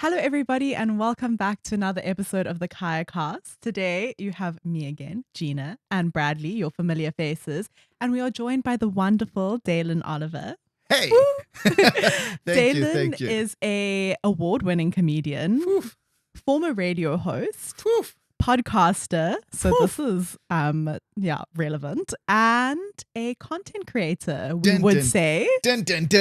Hello, everybody, and welcome back to another episode of the CAYACast. Today, you have me again, Gina, and Bradley, your familiar faces, and we are joined by the wonderful Dalin Oliver. Hey! Dalin is a award-winning comedian, former radio host, podcaster, so this is relevant, and a content creator, we would say. Content.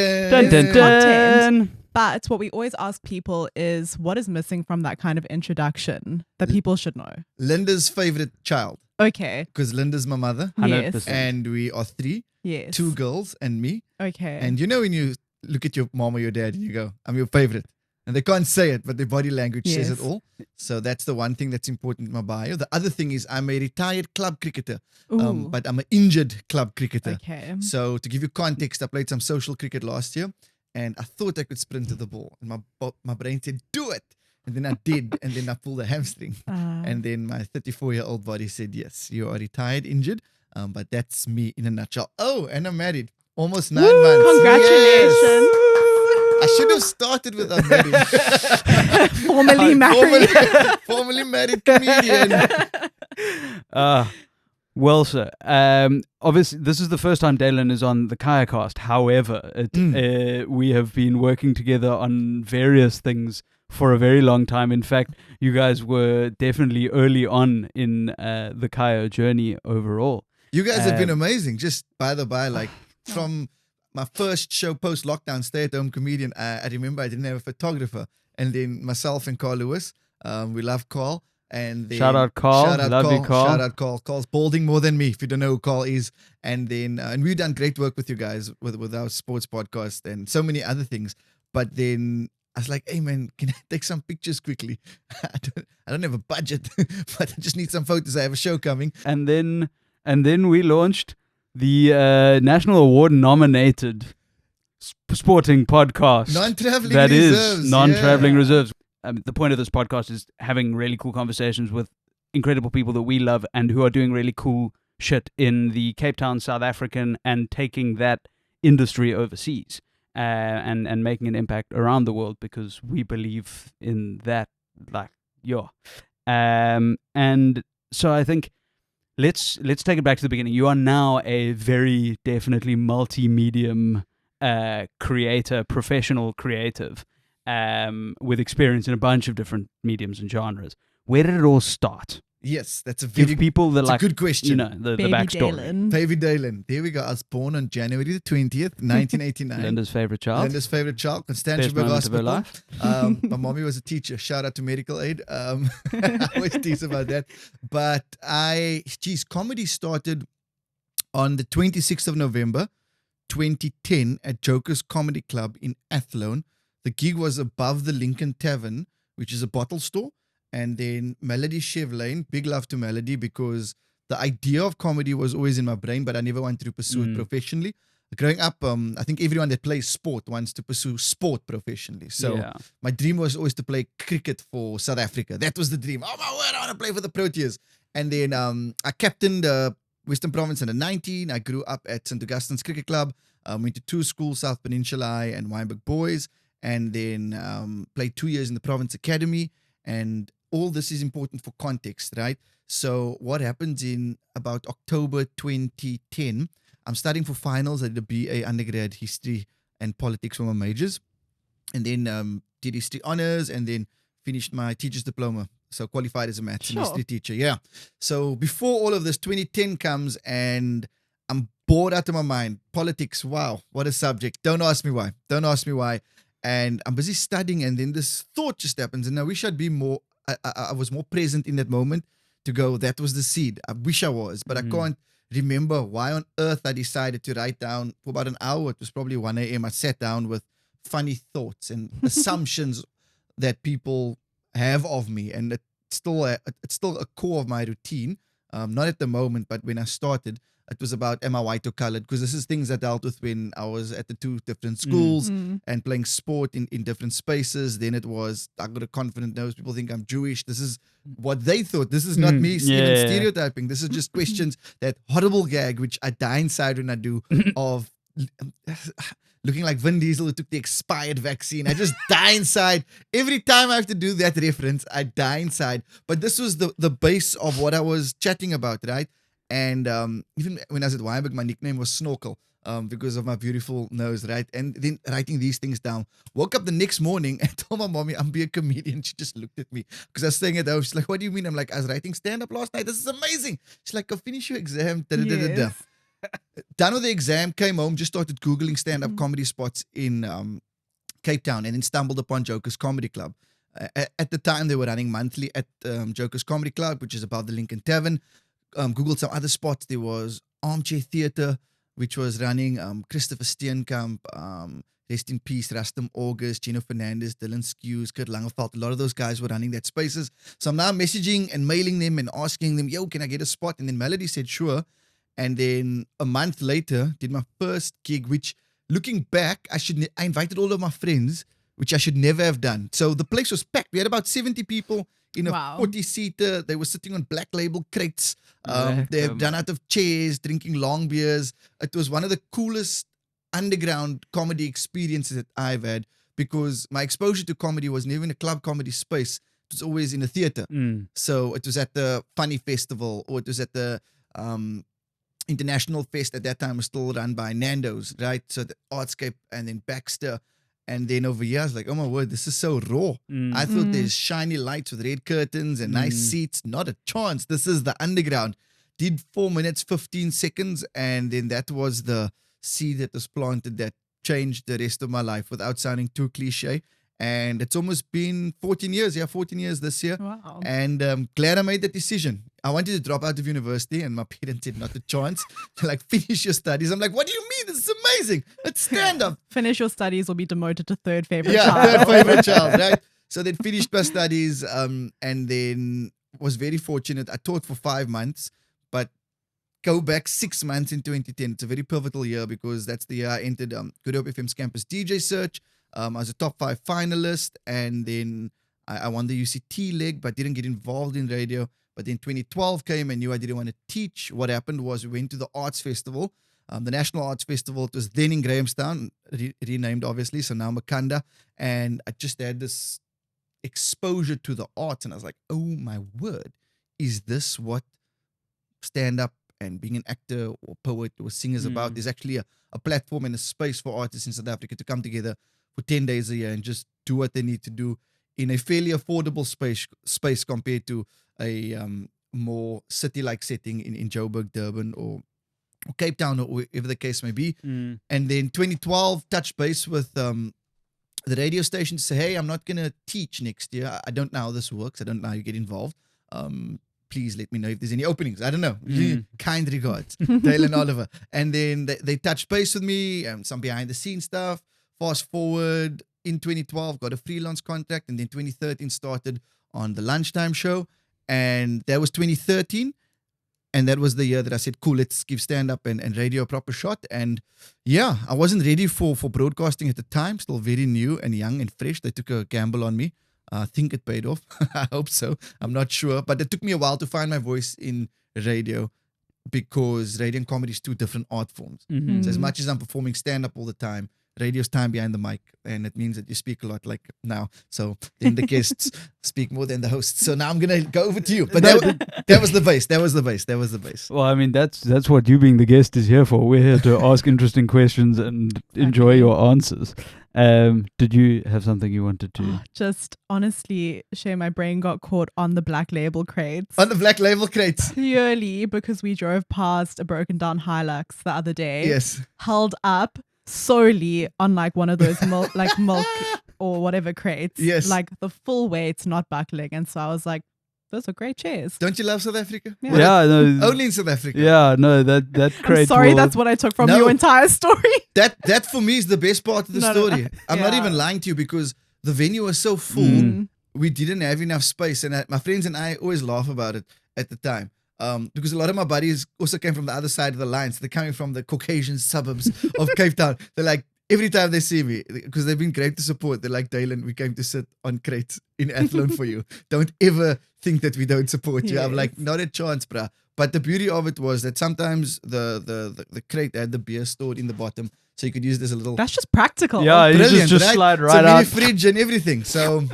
But what we always ask people is, what is missing from that kind of introduction that people should know? Linda's favorite child. Okay. Because Linda's my mother. 100%. Yes. And we are three. Yes. 2 girls and me. Okay. And you know when you look at your mom or your dad and you go, I'm your favorite. And they can't say it, but their body language says it all. So that's the one thing that's important in my bio. The other thing is I'm a retired club cricketer, but I'm an injured club cricketer. Okay. So to give you context, I played some social cricket last year. And I thought I could sprint to the ball. And my brain said, do it. And then I did. And then I pulled a hamstring. And then my 34-year-old body said, yes, you are retired, injured. But that's me in a nutshell. Oh, and I'm married. Almost 9 months. Congratulations. Yes. I should have started with I'm married. Formally married. Formerly married comedian. Well, sir, obviously this is the first time Dalin is on the CAYACast. However, we have been working together on various things for a very long time. In fact, you guys were definitely early on in the CAYA journey overall. You guys have been amazing. Just by the by, like from my first show post-lockdown, stay-at-home comedian, I remember I didn't have a photographer. And then myself and Carl Lewis, we love Carl. And then, shout out Carl, love you Carl. Shout out Carl. Carl's balding more than me, if you don't know who Carl is. And then, and we've done great work with you guys with our sports podcast and so many other things. But then I was like, hey man, can I take some pictures quickly? I don't have a budget, but I just need some photos. I have a show coming. And then we launched the National Award nominated sporting podcast. Non-traveling that reserves. Is non-traveling reserves. The point of this podcast is having really cool conversations with incredible people that we love and who are doing really cool shit in the Cape Town, South African, and taking that industry overseas and making an impact around the world because we believe in that. And so I think let's take it back to the beginning. You are now a very definitely multi-medium creator, professional creative. With experience in a bunch of different mediums and genres. Where did it all start? Yes, that's a Give people the a good question. You know, the backstory. Dalin. Baby Dalin. There we go. I was born on January the 20th, 1989. Linda's favorite child. Linda's favorite child, Constantiaberg Hospital. My mommy was a teacher. Shout out to medical aid. I always tease about that. But comedy started on the 26th of November, 2010 at Joker's Comedy Club in Athlone. The gig was above the Lincoln Tavern, which is a bottle store. And then Melody Chev Lane, big love to Melody because the idea of comedy was always in my brain, but I never wanted to pursue it professionally. Growing up, I think everyone that plays sport wants to pursue sport professionally. So my dream was always to play cricket for South Africa. That was the dream. Oh my word, I want to play for the Proteas. And then I captained the Western Province under 19. I grew up at St. Augustine's Cricket Club. Went to 2 schools, South Peninsula High and Wynberg Boys. And then played 2 years in the Province Academy. And all this is important for context, right? So what happens in about October 2010, I'm studying for finals. I did a BA undergrad history and politics for my majors. And then did history honors and then finished my teacher's diploma. So qualified as a maths and history teacher. Yeah. So before all of this, 2010 comes and I'm bored out of my mind. Politics, wow, what a subject. Don't ask me why. And I'm busy studying, and then this thought just happens. And I wish I'd be more, I was more present in that moment to go, that was the seed. I wish I was, but I can't remember why on earth I decided to write down for about an hour. It was probably 1 a.m. I sat down with funny thoughts and assumptions that people have of me. And it's still a core of my routine. Not at the moment, but when I started, it was about, am I white or colored? Because this is things I dealt with when I was at the 2 different schools and playing sport in different spaces. Then it was, I got a confident nose. People think I'm Jewish. This is what they thought. This is not me even stereotyping. This is just questions, that horrible gag, which I die inside when I do, of looking like Vin Diesel who took the expired vaccine. I just die inside. Every time I have to do that reference, I die inside. But this was the base of what I was chatting about, right? And even when I was at Weinberg, my nickname was Snorkel. Because of my beautiful nose, right? And then writing these things down. Woke up the next morning and told my mommy I'm being a comedian. She just looked at me because I was staying at home. She's like, what do you mean? I'm like, I was writing stand-up last night. This is amazing. She's like, go finish your exam. Yes. Done with the exam, came home, just started Googling stand-up comedy spots in Cape Town and then stumbled upon Joker's Comedy Club. At the time, they were running monthly at Joker's Comedy Club, which is above the Lincoln Tavern. Googled some other spots. There was Armchair Theatre, which was running Christopher Steenkamp, rest in peace, Rustam August, Gino Fernandez, Dylan Skews, Kurt Langeveld. A lot of those guys were running that spaces. So I'm now messaging and mailing them and asking them, yo, can I get a spot? And then Melody said, sure. And then a month later, did my first gig, which looking back, I invited all of my friends, which I should never have done. So the place was packed. We had about 70 people in a 40-seater. They were sitting on Black Label crates. They've done out of chairs, drinking long beers. It was one of the coolest underground comedy experiences that I've had because my exposure to comedy was never in a club comedy space. It was always in a theater. So it was at the Funny Festival or it was at the International Fest at that time was still run by Nando's, right? So the Artscape and then Baxter. And then over here, I was like, oh my word, this is so raw. I thought there's shiny lights with red curtains and nice seats. Not a chance. This is the underground. Did 4 minutes, 15 seconds. And then that was the seed that was planted that changed the rest of my life without sounding too cliche. And it's almost been 14 years. Yeah, 14 years this year. Wow. And glad I made that decision. I wanted to drop out of university and my parents said not a chance. They're like, finish your studies. I'm like, what do you mean? This is amazing. Let's stand up. Finish your studies or be demoted to third favorite Yeah, child. third favorite child, right? So then finished my studies and then was very fortunate. I taught for 5 months, but go back 6 months in 2010. It's a very pivotal year because that's the year I entered Good Hope FM's campus DJ search. I was a top 5 finalist and then I won the UCT leg but didn't get involved in radio. But then 2012 came and knew I didn't want to teach. What happened was we went to the Arts Festival, the National Arts Festival. It was then in Grahamstown, renamed obviously, so now Makanda. And I just had this exposure to the arts and I was like, oh my word, is this what stand-up and being an actor or poet or singer is about? There's actually a platform and a space for artists in South Africa to come together for 10 days a year and just do what they need to do in a fairly affordable space compared to a more city-like setting in Joburg, Durban, or Cape Town, or wherever the case may be. And then 2012, touched base with the radio station to say, hey, I'm not going to teach next year. I don't know how this works. I don't know how you get involved. Please let me know if there's any openings. I don't know. Kind regards, Dalin Oliver. And then they touched base with me, some behind-the-scenes stuff. Fast forward, in 2012, got a freelance contract, and then 2013 started on the lunchtime show. And that was 2013. And that was the year that I said, cool, let's give stand-up and radio a proper shot. And yeah, I wasn't ready for broadcasting at the time. Still very new and young and fresh. They took a gamble on me. I think it paid off. I hope so. I'm not sure. But it took me a while to find my voice in radio because radio and comedy is two different art forms. So as much as I'm performing stand-up all the time, radio's time behind the mic, and it means that you speak a lot like now. So then the guests speak more than the hosts. So now I'm gonna go over to you. But that was the base. That was the base. Well, I mean, that's what you being the guest is here for. We're here to ask interesting questions and enjoy your answers. Did you have something you wanted to? Just honestly, Shay, my brain got caught on the Black Label crates. On the Black Label crates. Purely because we drove past a broken down Hilux the other day. Yes. Held up solely on like one of those milk or whatever crates. Yes. Like the full weight's not buckling. And so I was like, those are great chairs. Don't you love South Africa? Yeah, no. Only in South Africa. Yeah, no, that crate. I'm sorry, that's what I took from your entire story. That for me is the best part of the story. No. I'm not even lying to you because the venue was so full, we didn't have enough space. And my friends and I always laugh about it at the time. Because a lot of my buddies also came from the other side of the line. So they're coming from the Caucasian suburbs of Cape Town. They're like, every time they see me, because they've been great to support, they're like, Dalin, we came to sit on crates in Athlone for you. Don't ever think that we don't support you. Yes. I'm like, not a chance, bruh. But the beauty of it was that sometimes the crate had the beer stored in the bottom. so you could use this as a little. That's just practical. Yeah, you Brilliant, just right? slide So right mini out. fridge and everything. So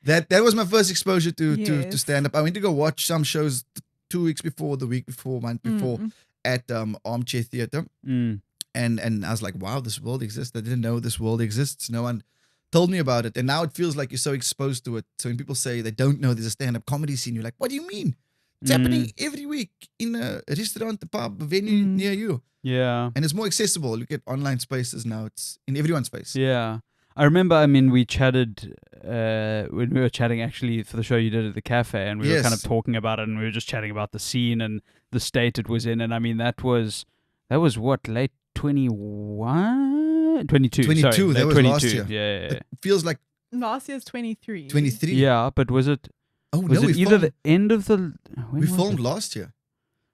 that was my first exposure to Yes. stand up. I went to go watch some shows 2 weeks before, the week before, month before at Armchair Theatre. Mm. And I was like, wow, this world exists. I didn't know this world exists. No one told me about it. And now it feels like you're so exposed to it. So when people say they don't know there's a stand-up comedy scene, you're like, what do you mean? It's happening every week in a restaurant, a pub, a venue near you. Yeah. And it's more accessible. Look at online spaces now. It's in everyone's face. Yeah. I remember, I mean, we chatted when we were chatting actually for the show you did at the cafe, and we were kind of talking about it, and we were just chatting about the scene and the state it was in. And I mean, that was what, late 21? 22. 22, sorry, that was 22. last year. Yeah. It feels like Last year's 23. 23. Yeah, but was it Oh, was no, it we either filmed, the end of the when we was filmed it? last year.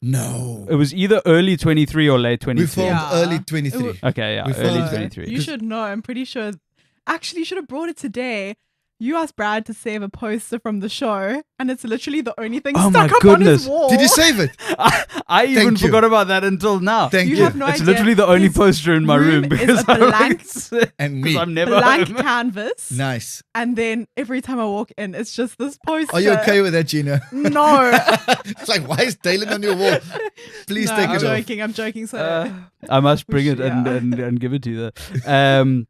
No. It was either early 23 or late 23. We filmed Yeah. early 23. Okay, yeah, We early filmed- 23. You should know. I'm pretty sure. Actually, you should have brought it today. You asked Brad to save a poster from the show, and it's literally the only thing Oh stuck my up on his goodness. wall. Did you save it? I even Thank you. forgot about that until now. Thank You you. have no It's idea. literally the only His poster in my room is because a blank, And me. I'm never blank home. canvas, Nice. and then every time I walk in, it's just this poster. Are you okay with that, Gina? No. It's like, why is Dalin on your wall? Please No, take I'm it off. joking. I'm joking. So I must bring it should- and give it to you.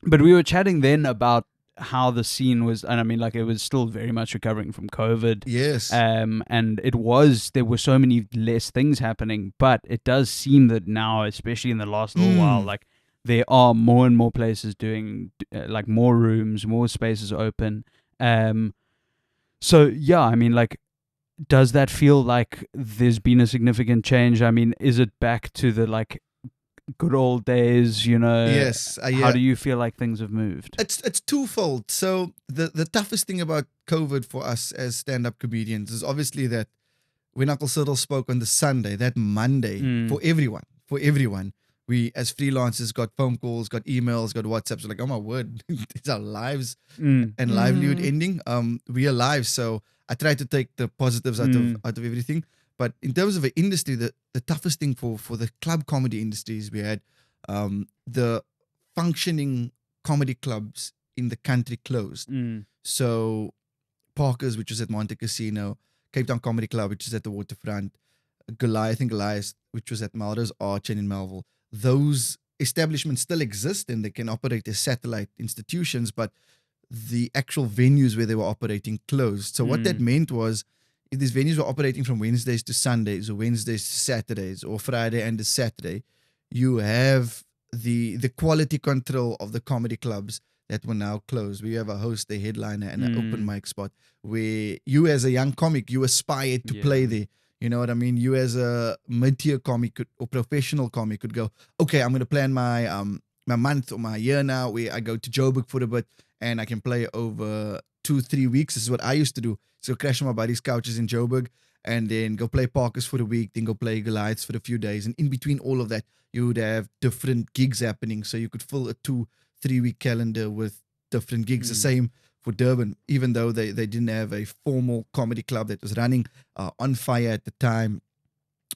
But we were chatting then about how the scene was, and I mean, like, it was still very much recovering from COVID. Yes. And there were so many less things happening, but it does seem that now, especially in the last little while, like, there are more and more places doing like more rooms, more spaces open. So yeah, I mean, like, does that feel like there's been a significant change? I mean, is it back to the like good old days? You know? Yes. How do you feel like things have moved? It's twofold. So the toughest thing about COVID for us as stand-up comedians is obviously that when Uncle Cyril spoke on the Sunday, that Monday, for everyone, we as freelancers got phone calls, got emails, got WhatsApps. We're like, oh my word, it's our lives and livelihood ending. We are live. So I try to take the positives out of everything. But in terms of the industry, the toughest thing for the club comedy industry is we had the functioning comedy clubs in the country closed. So Parker's, which was at Monte Casino, Cape Town Comedy Club, which is at the waterfront, Goliath, which was at Melrose Arch and in Melville. Those establishments still exist and they can operate as satellite institutions, but the actual venues where they were operating closed. So what that meant was, if these venues were operating from Wednesdays to Sundays or Wednesdays to Saturdays or Friday and to Saturday, you have the quality control of the comedy clubs that were now closed. We have a host, a headliner, and an open mic spot where you as a young comic, you aspired to play there. You know what I mean? You as a mid-tier comic or professional comic could go, okay, I'm going to plan my my month or my year now where I go to Joburg for a bit and I can play over 2-3 weeks. This is what I used to do. So crash on my buddy's couches in Joburg and then go play Parkers for a week, then go play Goliaths for a few days. And in between all of that, you would have different gigs happening. So you could fill a 2-3 week calendar with different gigs. The same for Durban, even though they didn't have a formal comedy club that was running on fire at the time,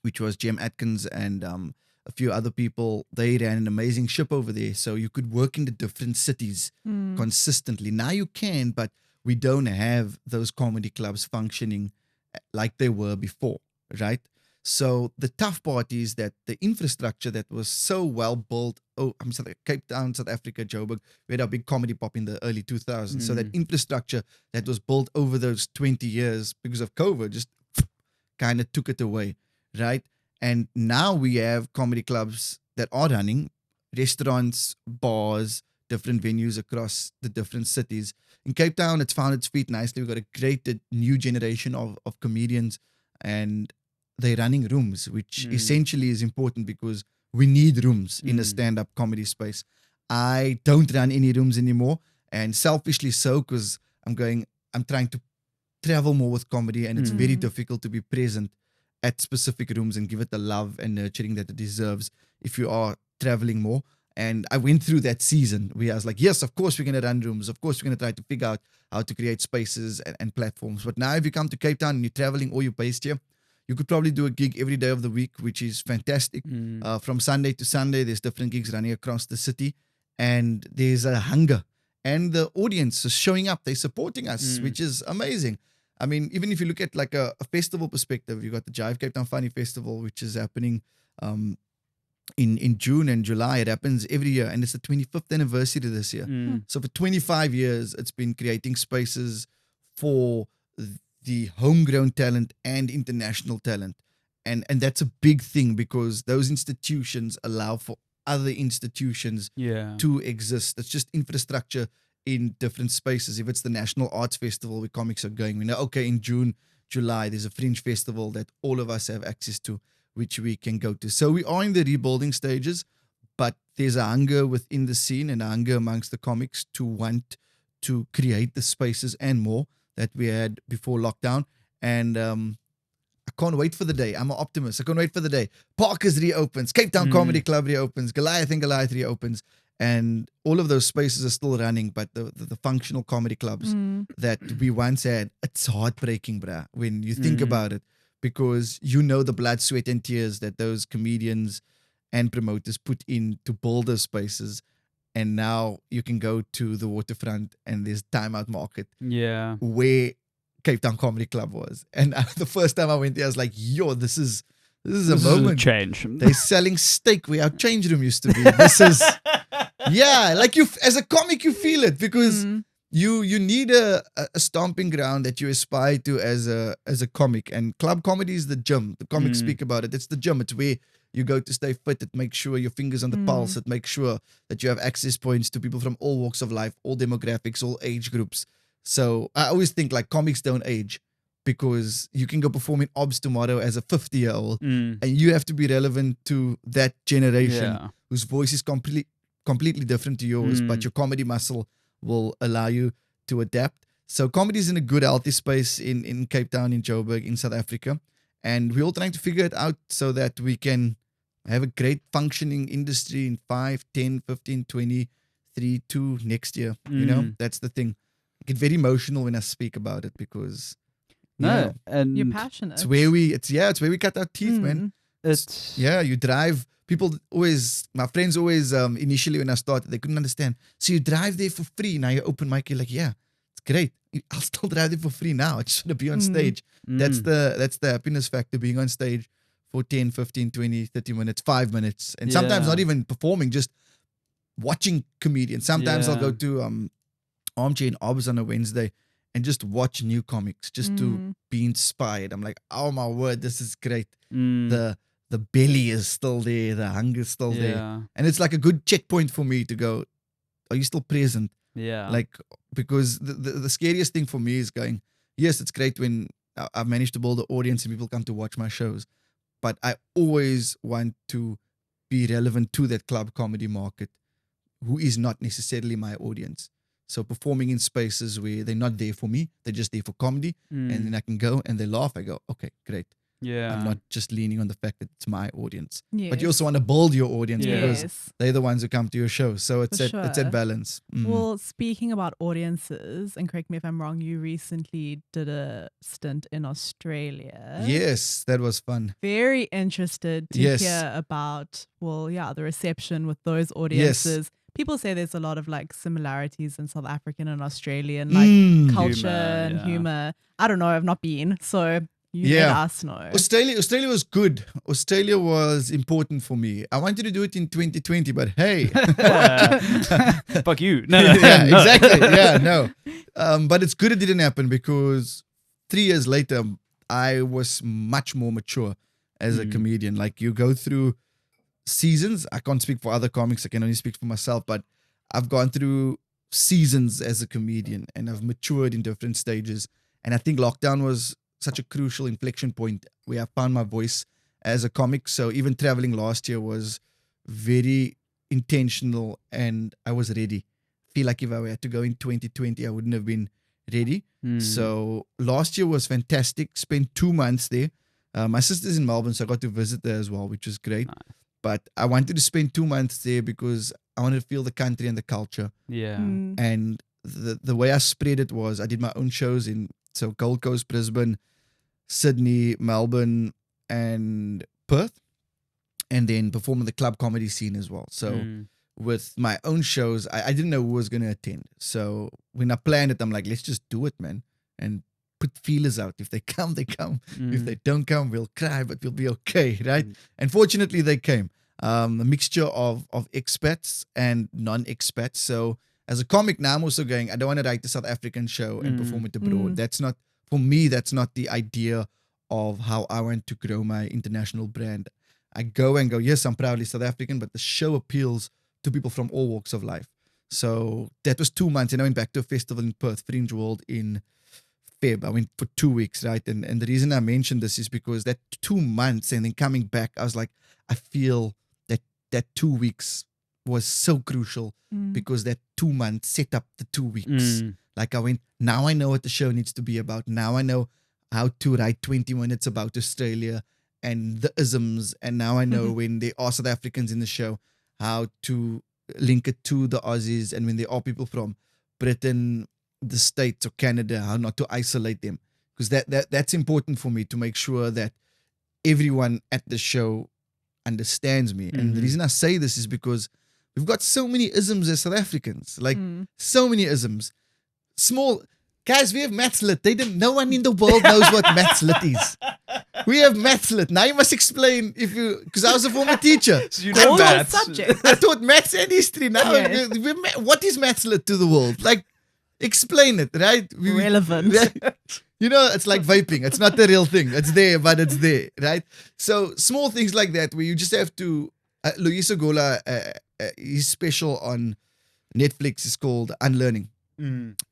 which was Jem Atkins and a few other people. They ran an amazing ship over there. So you could work in the different cities consistently. Now you can, but we don't have those comedy clubs functioning like they were before, right? So the tough part is that the infrastructure that was so well built, I'm sorry, Cape Town, South Africa, Joburg, we had a big comedy pop in the early 2000s. So that infrastructure that was built over those 20 years because of COVID just kind of took it away, right? And now we have comedy clubs that are running, restaurants, bars, different venues across the different cities. In Cape Town, it's found its feet nicely. We've got a great new generation of comedians and they're running rooms, which essentially is important because we need rooms in a stand-up comedy space. I don't run any rooms anymore, and selfishly so, because I'm trying to travel more with comedy, and it's very difficult to be present at specific rooms and give it the love and nurturing that it deserves if you are traveling more. And I went through that season where I was like, yes, of course we're going to run rooms. Of course we're going to try to figure out how to create spaces and platforms. But now if you come to Cape Town and you're traveling or you're based here, you could probably do a gig every day of the week, which is fantastic. From Sunday to Sunday, there's different gigs running across the city, and there's a hunger. And the audience is showing up. They're supporting us, which is amazing. I mean, even if you look at like a festival perspective, you got the Jive Cape Town Funny Festival, which is happening in June and July. It happens every year, and it's the 25th anniversary this year. So for 25 years, it's been creating spaces for the homegrown talent and international talent. And that's a big thing, because those institutions allow for other institutions to exist. It's just infrastructure in different spaces. If it's the National Arts Festival where comics are going, we know, okay, in June, July, there's a Fringe Festival that all of us have access to, which we can go to. So we are in the rebuilding stages, but there's a hunger within the scene and a hunger amongst the comics to want to create the spaces and more that we had before lockdown. And I can't wait for the day. I'm an optimist. I can't wait for the day. Parkers reopens, Cape Town Comedy Club reopens, Goliath and Goliath reopens, and all of those spaces are still running. But the functional comedy clubs that we once had, it's heartbreaking, bruh, when you think about it, because you know the blood, sweat, and tears that those comedians and promoters put in to build those spaces. And now you can go to the waterfront and there's Time Out Market, where Cape Town Comedy Club was. And the first time I went there, I was like, yo, this is a moment. Change. They're selling steak where our change room used to be. This is, like you, as a comic, you feel it, because you need a stomping ground that you aspire to as a comic. And club comedy is the gym. The comics speak about it. It's the gym. It's where you go to stay fit. It makes sure your fingers on the pulse. It makes sure that you have access points to people from all walks of life, all demographics, all age groups. So I always think like comics don't age, because you can go perform in OBS tomorrow as a 50-year-old and you have to be relevant to that generation whose voice is completely different to yours, but your comedy muscle will allow you to adapt. So comedy is in a good, healthy space in Cape Town, in Joburg, in South Africa. And we're all trying to figure it out so that we can have a great functioning industry in 5, 10, 15, 20, 3, 2 next year. You know, that's the thing. I get very emotional when I speak about it, because and you're passionate. it's where we cut our teeth, man. You drive. People always, my friends always, initially when I started, they couldn't understand. So you drive there for free. Now you're open mic. You're like, yeah, it's great. I'll still drive there for free now. I just want to be on stage. That's the happiness factor, being on stage for 10, 15, 20, 30 minutes, 5 minutes. And sometimes not even performing, just watching comedians. Sometimes I'll go to Armchair in OBS on a Wednesday and just watch new comics, just to be inspired. I'm like, oh my word, this is great. The belly is still there, the hunger is still there. And it's like a good checkpoint for me to go, are you still present? Like, because the scariest thing for me is going, yes, it's great when I've managed to build an audience and people come to watch my shows, but I always want to be relevant to that club comedy market who is not necessarily my audience. So performing in spaces where they're not there for me, they're just there for comedy, and then I can go and they laugh. I go, okay, great. I'm not just leaning on the fact that it's my audience. But you also want to build your audience because they're the ones who come to your show. So it's that balance. Well, speaking about audiences, and correct me if I'm wrong, you recently did a stint in Australia. Yes, that was fun. Very interested to hear about, the reception with those audiences. Yes. People say there's a lot of like similarities in South African and Australian like culture and humor. I don't know, I've not been, so you let us know. Australia was good. Australia was important for me. I wanted to do it in 2020, but hey, fuck you. Exactly. Yeah, no. But it's good it didn't happen, because 3 years later, I was much more mature as a comedian. Like, you go through seasons. I can't speak for other comics. I can only speak for myself, but I've gone through seasons as a comedian and I've matured in different stages. And I think lockdown was such a crucial inflection point where I found my voice as a comic. So even traveling last year was very intentional and I was ready. I feel like if I had to go in 2020, I wouldn't have been ready. So last year was fantastic. Spent 2 months there. My sister's in Melbourne, so I got to visit there as well, which was great. Nice. But I wanted to spend 2 months there because I wanted to feel the country and the culture. And the way I spread it was I did my own shows in Gold Coast, Brisbane, Sydney, Melbourne, and Perth, and then perform in the club comedy scene as well. So with my own shows, I didn't know who was going to attend. So when I planned it, I'm like, let's just do it, man. And put feelers out. If they come, they come. If they don't come, we'll cry, but we'll be okay, right? And fortunately, they came. A mixture of expats and non-expats. So as a comic now, I'm also going, I don't want to write a South African show and perform it abroad. That's not, for me, that's not the idea of how I want to grow my international brand. I go, yes, I'm proudly South African, but the show appeals to people from all walks of life. So that was 2 months, and I went back to a festival in Perth, Fringe World in Feb. I went for 2 weeks, right? And the reason I mentioned this is because that 2 months and then coming back, I was like, I feel that 2 weeks was so crucial because that 2 months set up the 2 weeks. Like I went, now I know what the show needs to be about. Now I know how to write 20 minutes about Australia and the isms. And now I know when there are South Africans in the show, how to link it to the Aussies. And when there are people from Britain, the States or Canada, how not to isolate them. Because that's important for me to make sure that everyone at the show understands me. And the reason I say this is because we've got so many isms as South Africans, like so many isms. Small guys, we have maths lit. No one in the world knows what maths lit is. We have maths lit. Now you must explain because I was a former teacher. So you know maths. I taught maths and history. Now, what is maths lit to the world? Like, explain it, right? Relevant. You know, it's like vaping. It's not the real thing. It's there, but it's there, right? So small things like that where you just have to. Luis Ogola, his special on Netflix is called Unlearning.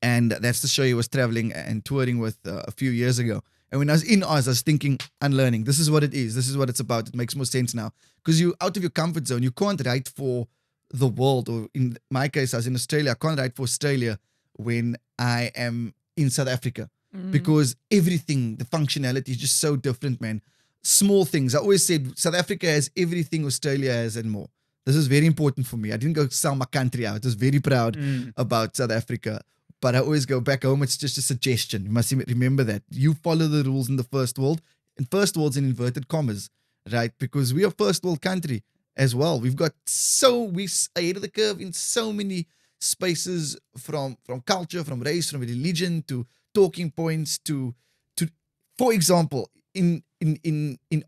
And that's the show he was traveling and touring with a few years ago. And when I was in Oz, I was thinking, unlearning. This is what it is. This is what it's about. It makes more sense now. Because you're out of your comfort zone. You can't write for the world. Or in my case, I was in Australia. I can't write for Australia when I am in South Africa. Because everything, the functionality is just so different, man. Small things. I always said South Africa has everything Australia has and more. This is very important for me. I didn't go sell my country out. I was very proud about South Africa. But I always go back home. It's just a suggestion. You must remember that. You follow the rules in the first world. And first world's in inverted commas, right? Because we are first world country as well. We're ahead of the curve in so many spaces from culture, from race, from religion, to talking points, to for example, in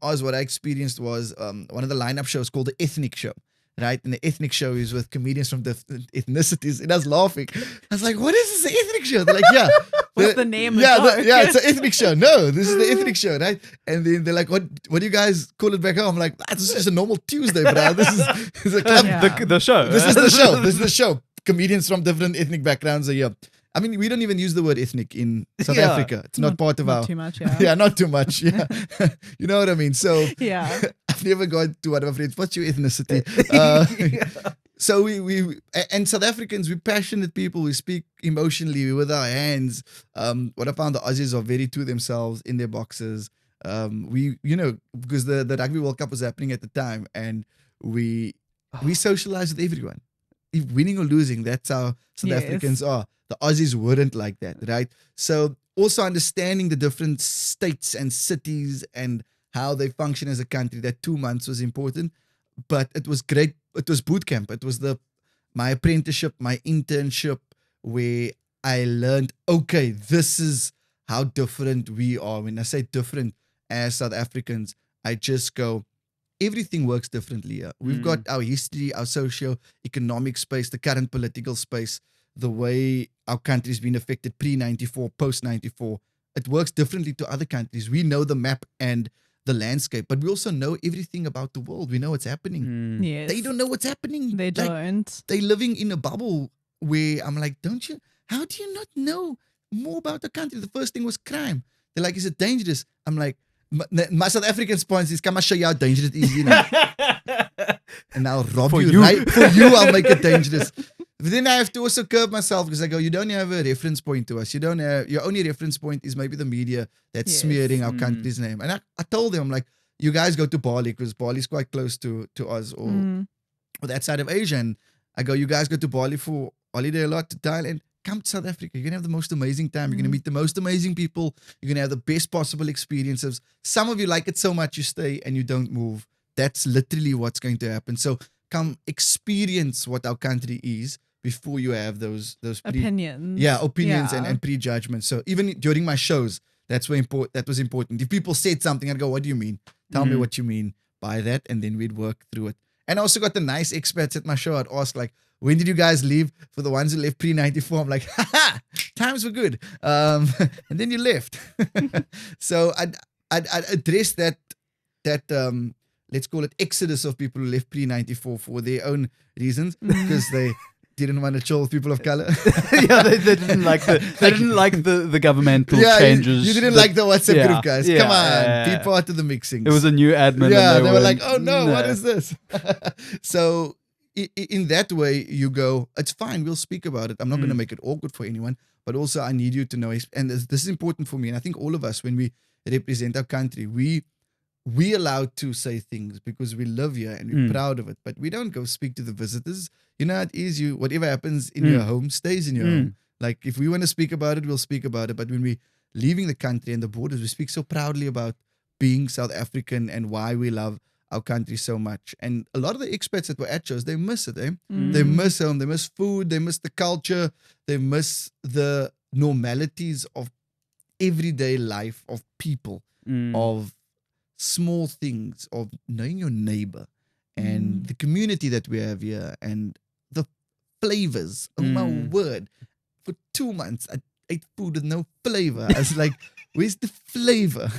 Oz, what I experienced was one of the lineup shows called the Ethnic Show. Right, and the ethnic show is with comedians from different ethnicities, and I was laughing. I was like, "What is this? The ethnic show?" They're like, "Yeah, what's the name?" It's an ethnic show. No, this is the ethnic show, right? And then they're like, "What do you guys call it back home?" I'm like, "This is just a normal Tuesday, bro. This is a club. The show. This is the show. This is the show. Comedians from different ethnic backgrounds are here." I mean, we don't even use the word ethnic in South Africa. It's not part of not our. Too much, yeah. Yeah, not too much. Yeah, you know what I mean. So yeah. I've never gone to one of my friends. What's your ethnicity? So we and South Africans, we're passionate people. We speak emotionally with our hands. What I found, the Aussies are very to themselves in their boxes. Because the Rugby World Cup was happening at the time, and we socialize with everyone. If winning or losing, that's how South Africans are. The Aussies weren't like that, right? So also understanding the different states and cities and how they function as a country, that 2 months was important. But it was great. It was boot camp. It was my apprenticeship, my internship, where I learned, okay, this is how different we are. When I say different as South Africans, I just go, everything works differently here. We've got our history, our socio-economic space, the current political space, the way our country's been affected pre-94, post-94. It works differently to other countries. We know the map and the landscape, but we also know everything about the world. We know what's happening. Yes. They don't know what's happening. They don't. They're living in a bubble where I'm like, how do you not know more about the country? The first thing was crime. They're like, is it dangerous? I'm like, my South African response is, come and show you how dangerous it is, and I'll rob you, right? For you, I'll make it dangerous. But then I have to also curb myself because I go, you don't have a reference point to us. You don't have, your only reference point is maybe the media that's smearing our country's name. And I told them, I'm like, you guys go to Bali because Bali's quite close to us or that side of Asia. And I go, you guys go to Bali for holiday a lot, to Thailand. come to South Africa. You're going to have the most amazing time. You're going to meet the most amazing people. You're going to have the best possible experiences. Some of you like it so much you stay and you don't move. That's literally what's going to happen. So come experience what our country is before you have those opinions. Opinions and prejudgments. So even during my shows, that was important. If people said something, I'd go, what do you mean? Tell me what you mean by that. And then we'd work through it. And I also got the nice expats at my show. I'd ask like, when did you guys leave? For the ones who left pre-94, I'm like, times were good. And then you left. So I'd address that let's call it exodus of people who left pre-94 for their own reasons, because they didn't want to chill with people of color. They didn't like the governmental changes. You didn't like the WhatsApp group, guys. Come on, be part of the mixing. It was a new admin. Yeah, they were like, oh no, what is this? So in that way, you go, it's fine, we'll speak about it. I'm not going to make it awkward for anyone, but also I need you to know, and this is important for me, and I think all of us, when we represent our country, we allowed to say things because we live here and we're proud of it, but we don't go speak to the visitors. You know how it is, whatever happens in your home stays in your home. Like if we want to speak about it, we'll speak about it, but when we're leaving the country and the borders, we speak so proudly about being South African and why we love our country so much. And a lot of the expats that were at shows, they miss it, They miss home, they miss food, they miss the culture, they miss the normalities of everyday life, of people, of small things, of knowing your neighbor and the community that we have here and the flavors. Oh my word. For 2 months, I ate food with no flavor. I was like, where's the flavor?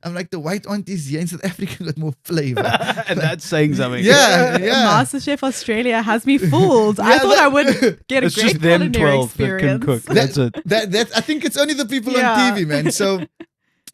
I'm like, the white aunties here in South Africa got more flavor. And that's saying something. Yeah. MasterChef Australia has me fooled. I thought I would get a it's great just them culinary 12 experience. that can cook. That's it. That I think it's only the people on TV, man. So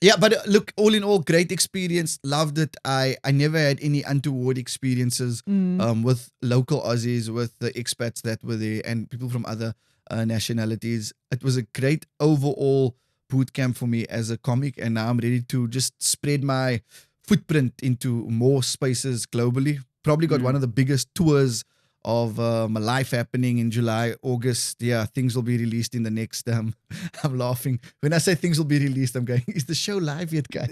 yeah, but look, all in all, great experience. Loved it. I never had any untoward experiences with local Aussies, with the expats that were there, and people from other nationalities. It was a great overall boot camp for me as a comic, and now I'm ready to just spread my footprint into more spaces globally. Probably got one of the biggest tours of my life happening in July, August. Yeah, things will be released in the next. I'm laughing when I say things will be released. I'm going, is the show live yet, guys?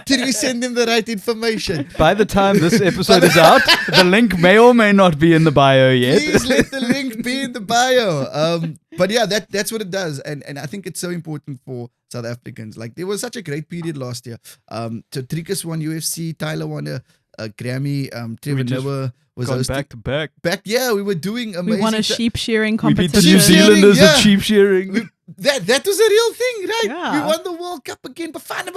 Did we send them the right information? By the time this episode is out, the link may or may not be in the bio yet. Please let the link be in the bio. But yeah, that's what it does, and I think it's so important for South Africans. Like there was such a great period last year. So Trikus won UFC, Tyler won a Grammy, Trevor Noah was hosting. Back, yeah, we were doing amazing. We won a sheep shearing competition. We beat the New Zealanders at sheep shearing. That was a real thing, right? Yeah. We won the World Cup again. Bafana.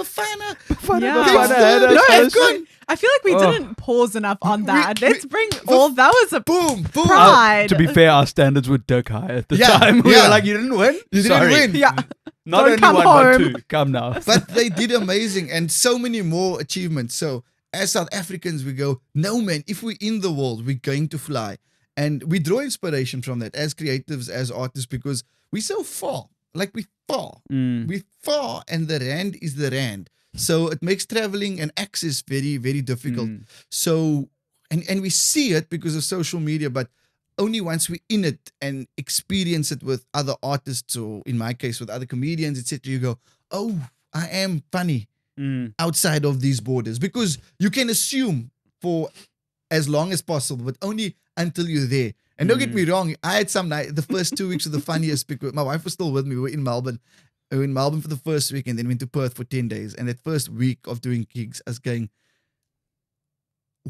I feel like we didn't pause enough on that. Let's bring all that was a boom. pride. To be fair, our standards were dick high at the time. We were like, you didn't win? You didn't win. Yeah. Not Don't only come one, home. but two. Come now. But they did amazing and so many more achievements. So as South Africans, we go, no man, if we're in the world, we're going to fly. And we draw inspiration from that as creatives, as artists, because we're so far. Like we're far. We're far, and the rand is the rand. So it makes traveling and access very, very difficult. So, and we see it because of social media, but only once we're in it and experience it with other artists, or in my case with other comedians, etc., you go, oh, I am funny outside of these borders. Because you can assume for as long as possible, but only until you're there. And don't get me wrong, I had some night, the first 2 weeks were the funniest because my wife was still with me. We were in Melbourne. We were in Melbourne for the first week and then went to Perth for 10 days. And that first week of doing gigs, I was going,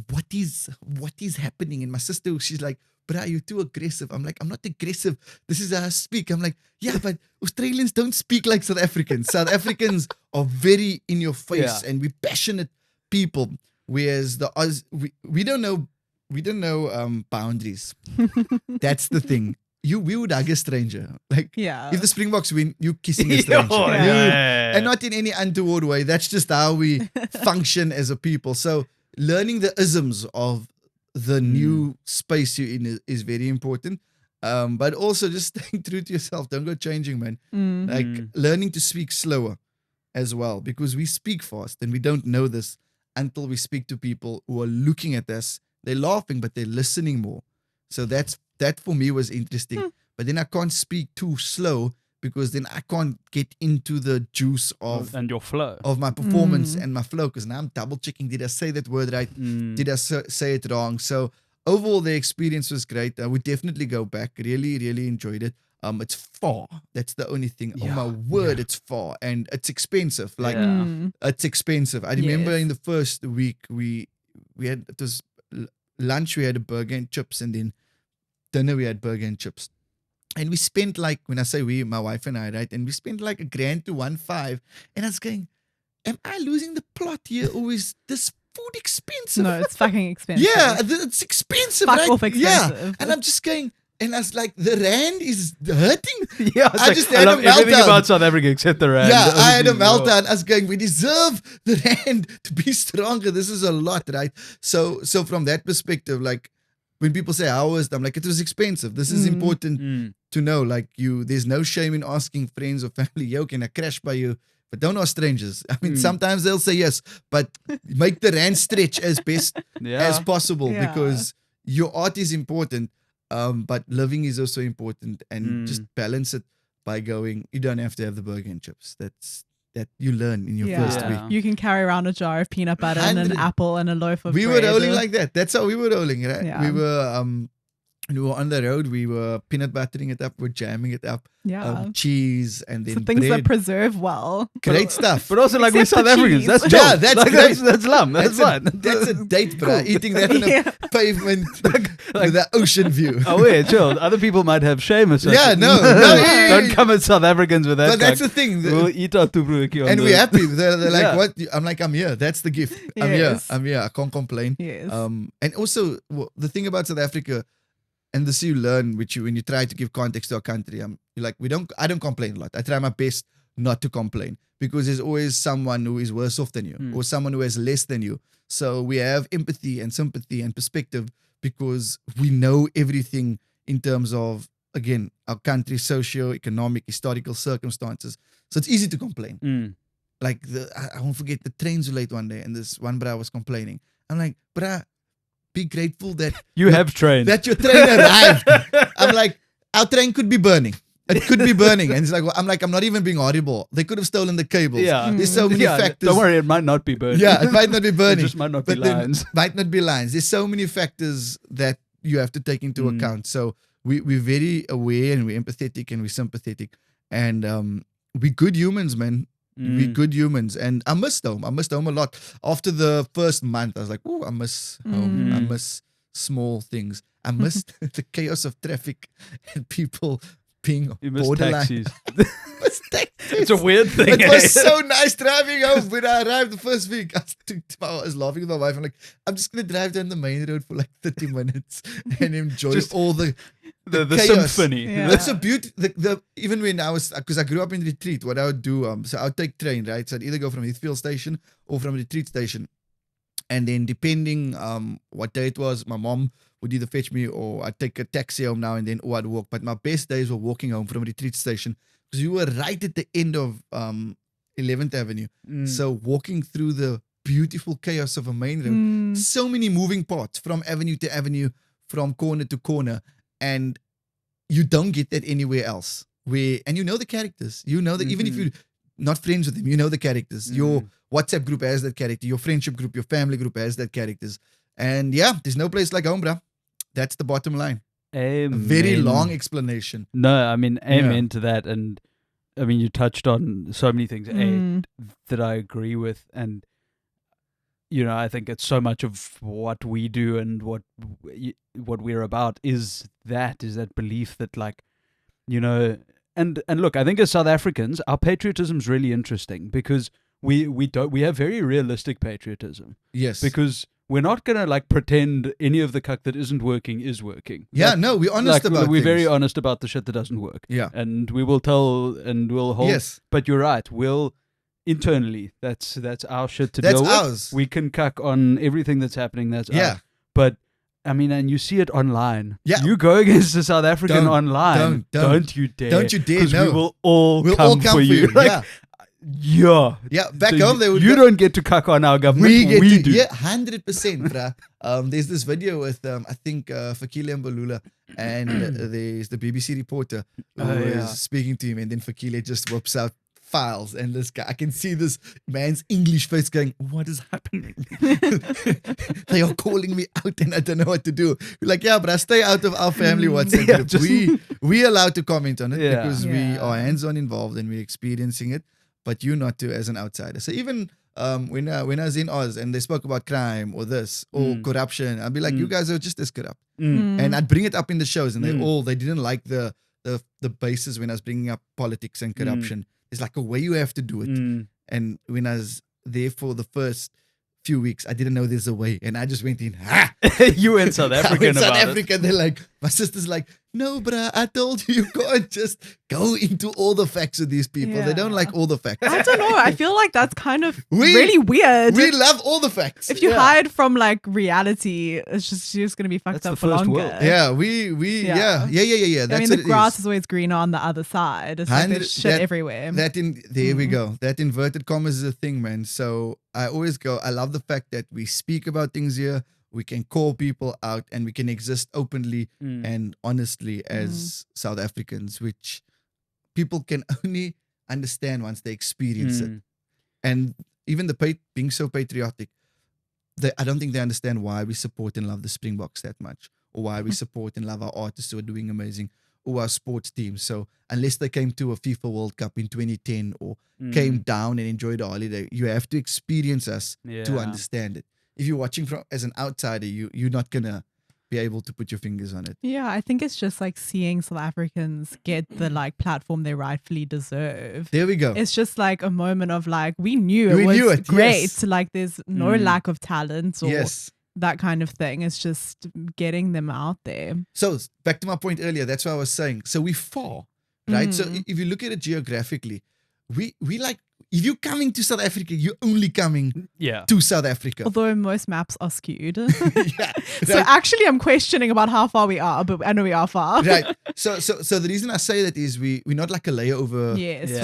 what is happening? And my sister, she's like, "Bro, you're too aggressive." I'm like, "I'm not aggressive. This is how I speak." I'm like, "Yeah, but Australians don't speak like South Africans. South Africans are very in your face and we're passionate people. Whereas the Oz, we don't know boundaries. That's the thing. We would hug a stranger. Like, if the Springboks win, you kissing a stranger. And not in any untoward way. That's just how we function as a people. So learning the isms of the new space you're in is very important. But also just staying true to yourself. Don't go changing, man. Like learning to speak slower as well. Because we speak fast and we don't know this until we speak to people who are looking at us. They're laughing, but they're listening more. So that for me was interesting. but then I can't speak too slow because then I can't get into the juice and your flow of my performance and my flow, because now I'm double checking, did I say that word right? Did I say it wrong? So overall, the experience was great. I would definitely go back. Really, really enjoyed it. It's far. That's the only thing. Oh my word, it's far and it's expensive. Like it's expensive. I remember in the first week we had, it was lunch, we had a burger and chips, and then dinner we had burger and chips. And we spent like, when I say we, my wife and I, right? And we spent like $1,000 to 1,500. And I was going, am I losing the plot here, or is this food expensive? No, it's fucking expensive. Yeah, it's expensive, Fuck right? off expensive. Yeah. And I'm just going, and I was like, the rand is hurting. Yeah, I just had a meltdown. Everything about South Africa except the rand. Yeah, I had a meltdown. I was going, we deserve the rand to be stronger. This is a lot, right? So from that perspective, like, when people say how was it, I'm like, it was expensive. This is important to know. Like, there's no shame in asking friends or family, yo, can I crash by you? But don't ask strangers. I mean, sometimes they'll say yes, but make the rand stretch as best as possible, because your art is important, but living is also important, and just balance it by going, you don't have to have the burger and chips. That you learn in your first week. You can carry around a jar of peanut butter and an apple and a loaf of bread. We were rolling like that. That's how we were rolling, right? Yeah. We were on the road. We were peanut buttering it up. We're jamming it up. Yeah. Cheese and then so things bread. that preserve well. Great stuff. But also, like, we're Except South for Africans. cheese. That's Yeah, joke. that's like, great. That's lamb. That's fine. That's a date, bro. Eating that on a pavement with an ocean view. Oh, yeah, chill. Other people might have shame or something. Yeah, no. Don't come at South Africans with that. But that's the thing. We'll eat our tubruki. And we're happy. They're like, what? I'm like, I'm here. That's the gift. Yes. I'm here. I can't complain. Yes. And also, the thing about South Africa, and this you learn, when you try to give context to our country, you're like, I don't complain a lot. I try my best not to complain, because there's always someone who is worse off than you, or someone who has less than you. So we have empathy and sympathy and perspective, because we know everything in terms of, again, our country's socio-economic, historical circumstances. So it's easy to complain. Like, I won't forget, the trains were late one day, and this one bro was complaining. I'm like, bruh, be grateful that you have trained. That your train arrived. I'm like, our train could be burning. It could be burning. And it's like, I'm not even being horrible. They could have stolen the cables. Yeah. There's so many factors. Don't worry, it might not be burning. Yeah, it might not be burning. It just might not be lines. Might not be lines. There's so many factors that you have to take into account. So we're very aware, and we're empathetic, and we're sympathetic. And we're good humans, man. We're good humans. And I missed home. I missed home a lot. After the first month, I was like, oh, I miss home. I miss small things. I missed the chaos of traffic and people being You miss borderline. taxis. Miss taxis. It's a weird thing. It was so nice driving home when I arrived the first week. I was laughing with my wife. I'm like, I'm just going to drive down the main road for like 30 minutes and enjoy all the chaos. Symphony. Yeah. That's a beauty. Even when I was, because I grew up in Retreat, what I would do, so I would take train, right? So I'd either go from Heathfield Station or from Retreat Station. And then depending what day it was, my mom would either fetch me, or I'd take a taxi home now and then, or I'd walk. But my best days were walking home from Retreat Station, because we were right at the end of 11th Avenue. So walking through the beautiful chaos of a main road, so many moving parts from avenue to avenue, from corner to corner. And you don't get that anywhere else. And you know the characters. You know that even if you're not friends with them, you know the characters. Your WhatsApp group has that character. Your friendship group, your family group has that characters. And yeah, there's no place like home, bro. That's the bottom line. Amen. A very long explanation. No, I mean, amen to that. And I mean, you touched on so many things that I agree with. And, you know, I think it's so much of what we do and what we're about is that belief that, like, you know, and look, I think as South Africans, our patriotism is really interesting, because we have very realistic patriotism. Yes. Because we're not going to, like, pretend any of the cuck that isn't working is working. Yeah, no, we're honest about we're things. very honest about the shit that doesn't work. Yeah. And we will tell and we'll hold. Yes. But you're right. We'll internally, that's our shit to That's deal with. ours. We can cuck on everything that's happening. That's Yeah. ours. But I mean, and you see it online. Yeah. You go against the South African Don't online. Don't you dare. Don't you dare, 'Cause no. we will all We'll come all come for you. Like, yeah. yeah. Yeah, back So home they would you go, don't get to cuck on our government. we We get do. Yeah, 100%, bruh. There's this video with, I think, Fakile Mbalula, and there's the BBC reporter who is speaking to him, and then Fakile just whips out files, and this guy, I can see this man's English face going, what is happening? They are calling me out and I don't know what to do. We're like, yeah, but I stay out of our family WhatsApp group. We allowed to comment on it because we are hands-on involved and we're experiencing it, but you not to as an outsider. So even when I was in Oz and they spoke about crime or this or corruption, I'd be like, you guys are just as corrupt. And I'd bring it up in the shows, and they didn't like the basis when I was bringing up politics and corruption. It's like a way you have to do it. And when I was there for the first few weeks, I didn't know there's a way. And I just went in, You were in South Africa. South Africa, they're like, my sister's like, no, bruh, I told you can't just go into all the facts with these people. They don't like all the facts. I don't know. I feel like that's kind of really weird. We love all the facts. If you hide from like reality, it's just you're just gonna be fucked up for longer. World. Yeah, yeah. That's I mean, the grass is always greener on the other side. It's like there's shit everywhere. There we go. That inverted commas is a thing, man. So I always go, I love the fact that we speak about things here. We can call people out and we can exist openly and honestly as South Africans, which people can only understand once they experience it. And even being so patriotic, I don't think they understand why we support and love the Springboks that much, or why we support and love our artists who are doing amazing, or our sports teams. So unless they came to a FIFA World Cup in 2010 or came down and enjoyed a holiday, you have to experience us to understand it. If you're watching as an outsider, you're not gonna be able to put your fingers on it. Yeah, I think it's just like seeing South Africans get the like platform they rightfully deserve. There we go. It's just like a moment of like, we knew it was great. Yes. Like there's no lack of talent or that kind of thing. It's just getting them out there. So back to my point earlier, that's what I was saying. So we're far, right? So if you look at it geographically, we like, if you're coming to South Africa, you're only coming to South Africa. Although most maps are skewed. So actually I'm questioning about how far we are, but I know we are far. Right. So the reason I say that is we're not like a layover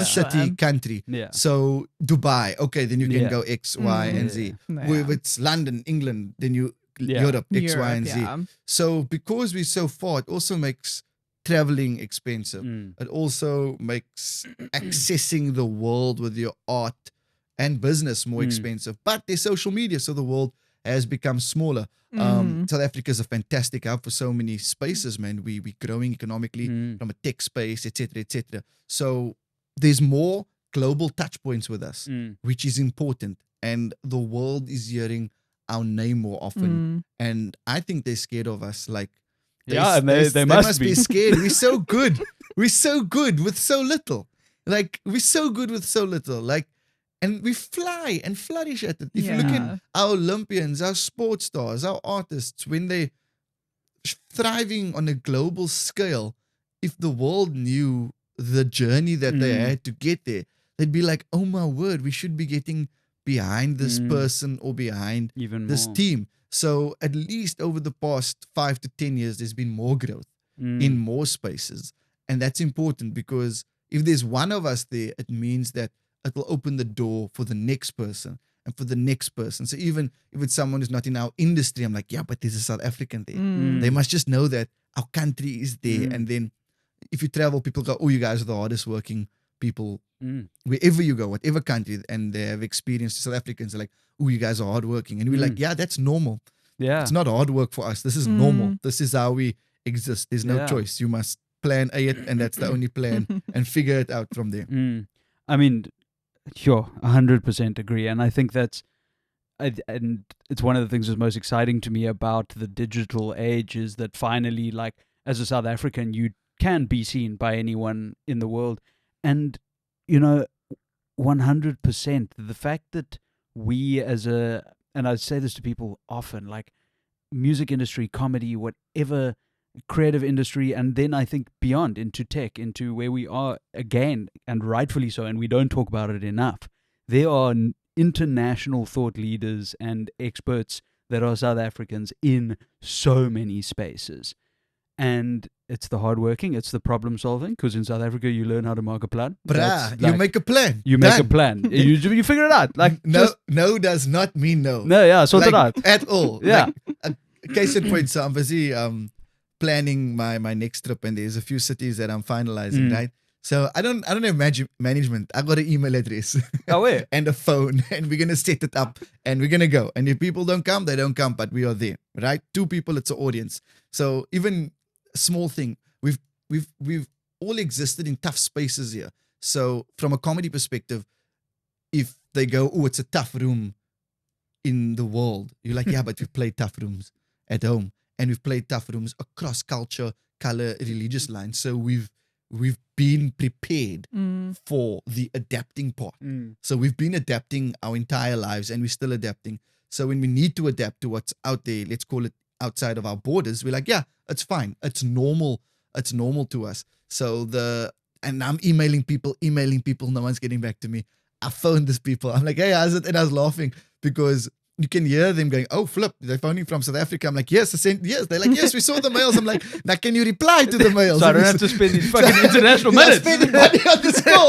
city, country. Yeah. So Dubai, okay, then you can go X, Y, and Z. If it's London, England, then Europe, X, Y, and Z. So because we're so far, it also makes traveling expensive. It also makes accessing the world with your art and business more expensive. But there's social media, so the world has become smaller. South Africa is a fantastic hub for so many spaces, man. We're growing economically from a tech space, etc., etc. So there's more global touch points with us, which is important. And the world is hearing our name more often. And I think they're scared of us. Like, they must be scared. We're so good. We're so good with so little. Like, we're so good with so little. Like, and we fly and flourish at it. If you look at our Olympians, our sports stars, our artists, when they're thriving on a global scale, if the world knew the journey that they had to get there, they'd be like, oh my word, we should be getting behind this person or behind this team. So at least over the past 5 to 10 years, there's been more growth in more spaces. And that's important because if there's one of us there, it means that it will open the door for the next person and for the next person. So even if it's someone who's not in our industry, I'm like, yeah, but there's a South African there. They must just know that our country is there. And then if you travel, people go, oh, you guys are the hardest working people wherever you go, whatever country, and they have experienced South Africans are like, oh, you guys are hardworking. And we're like, yeah, that's normal. Yeah. It's not hard work for us. This is normal. This is how we exist. There's no choice. You must plan it, and that's the only plan, and figure it out from there. I mean, sure, 100% agree. And I think that's, and it's one of the things that's most exciting to me about the digital age is that finally, like, as a South African, you can be seen by anyone in the world. And, 100%, the fact that we and I say this to people often, like music industry, comedy, whatever creative industry, and then I think beyond into tech, into where we are again, and rightfully so, and we don't talk about it enough. There are international thought leaders and experts that are South Africans in so many spaces. And it's the hardworking, it's the problem solving, because in South Africa you learn how to make a plan. You make a plan. You make a plan. You figure it out. Like no does not mean no. No, sort it out at all. Yeah. Like, case in point, so I'm busy planning my next trip, and there's a few cities that I'm finalizing, right? So I don't have management. I got an email address and a phone, and we're gonna set it up, and we're gonna go. And if people don't come, they don't come, but we are there, right? 2 people, it's an audience. So even a small thing, we've all existed in tough spaces here. So from a comedy perspective, if they go, oh, it's a tough room in the world, you're like, yeah, but we've played tough rooms at home, and we've played tough rooms across culture, color, religious lines. So we've been prepared for the adapting part. So we've been adapting our entire lives, and we're still adapting. So when we need to adapt to what's out there, let's call it outside of our borders, we're like, yeah, it's fine. It's normal. It's normal to us. So and I'm emailing people, no one's getting back to me. I phoned these people. I'm like, hey, how's it? And I was laughing because you can hear them going, oh, flip, they're phoning from South Africa. I'm like, yes, I sent, yes. They're like, yes, we saw the mails. I'm like, now can you reply to the mails? So I don't have to spend these fucking international minutes. I'm spending money on this call.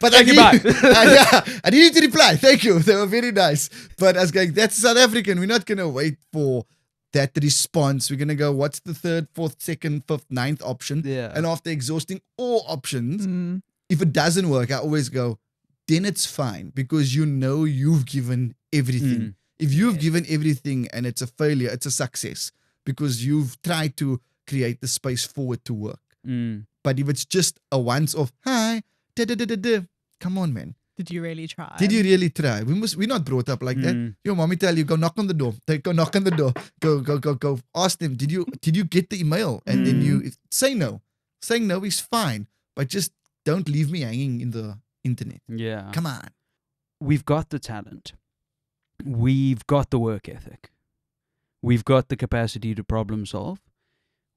But I need you to reply. Thank you. They were very nice. But I was going, that's South African. We're not going to wait for that response. We're going to go, what's the 3rd, 4th, 2nd, 5th, 9th option? Yeah. And after exhausting all options, if it doesn't work, I always go, then it's fine, because you know you've given everything. If you've given everything and it's a failure, it's a success, because you've tried to create the space for it to work. But if it's just a once-off, hi, come on, man. Did you really try? Did you really try? We're not brought up like that. Your mommy tell you, go knock on the door. Go knock on the door. Go. Ask them, did you get the email? And then you say no. Saying no is fine, but just don't leave me hanging in the internet. Yeah. Come on. We've got the talent. We've got the work ethic. We've got the capacity to problem solve.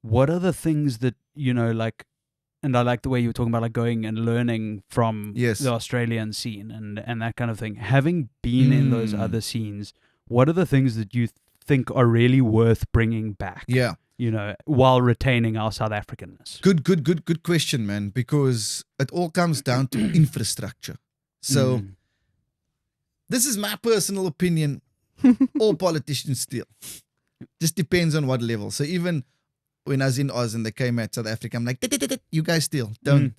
What are the things that, like, and I like the way you were talking about, like, going and learning from the Australian scene and that kind of thing. Having been in those other scenes, what are the things that you think are really worth bringing back? Yeah. While retaining our South Africanness. Good question, man, because it all comes down to infrastructure. So this is my personal opinion. All politicians steal. Just depends on what level. So even when I was in Oz and they came at South Africa, I'm like, you guys steal. Don't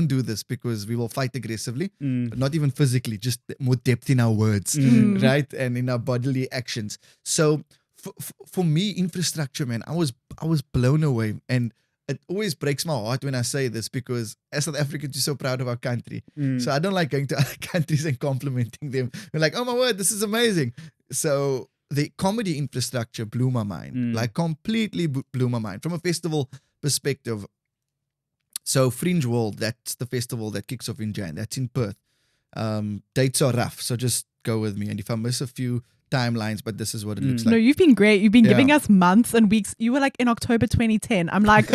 do this, because we will fight aggressively, but not even physically, just more depth in our words, right? And in our bodily actions. So for me, infrastructure, man, I was blown away. And it always breaks my heart when I say this, because as South Africans, we're so proud of our country. So I don't like going to other countries and complimenting them. We're like, oh my word, this is amazing. So the comedy infrastructure blew my mind, like completely blew my mind from a festival perspective. So Fringe World, that's the festival that kicks off in Jan. That's in Perth. Dates are rough, so just go with me. And if I miss a few timelines, but this is what it looks like. No, you've been great. You've been giving us months and weeks. You were like in October 2010. I'm like,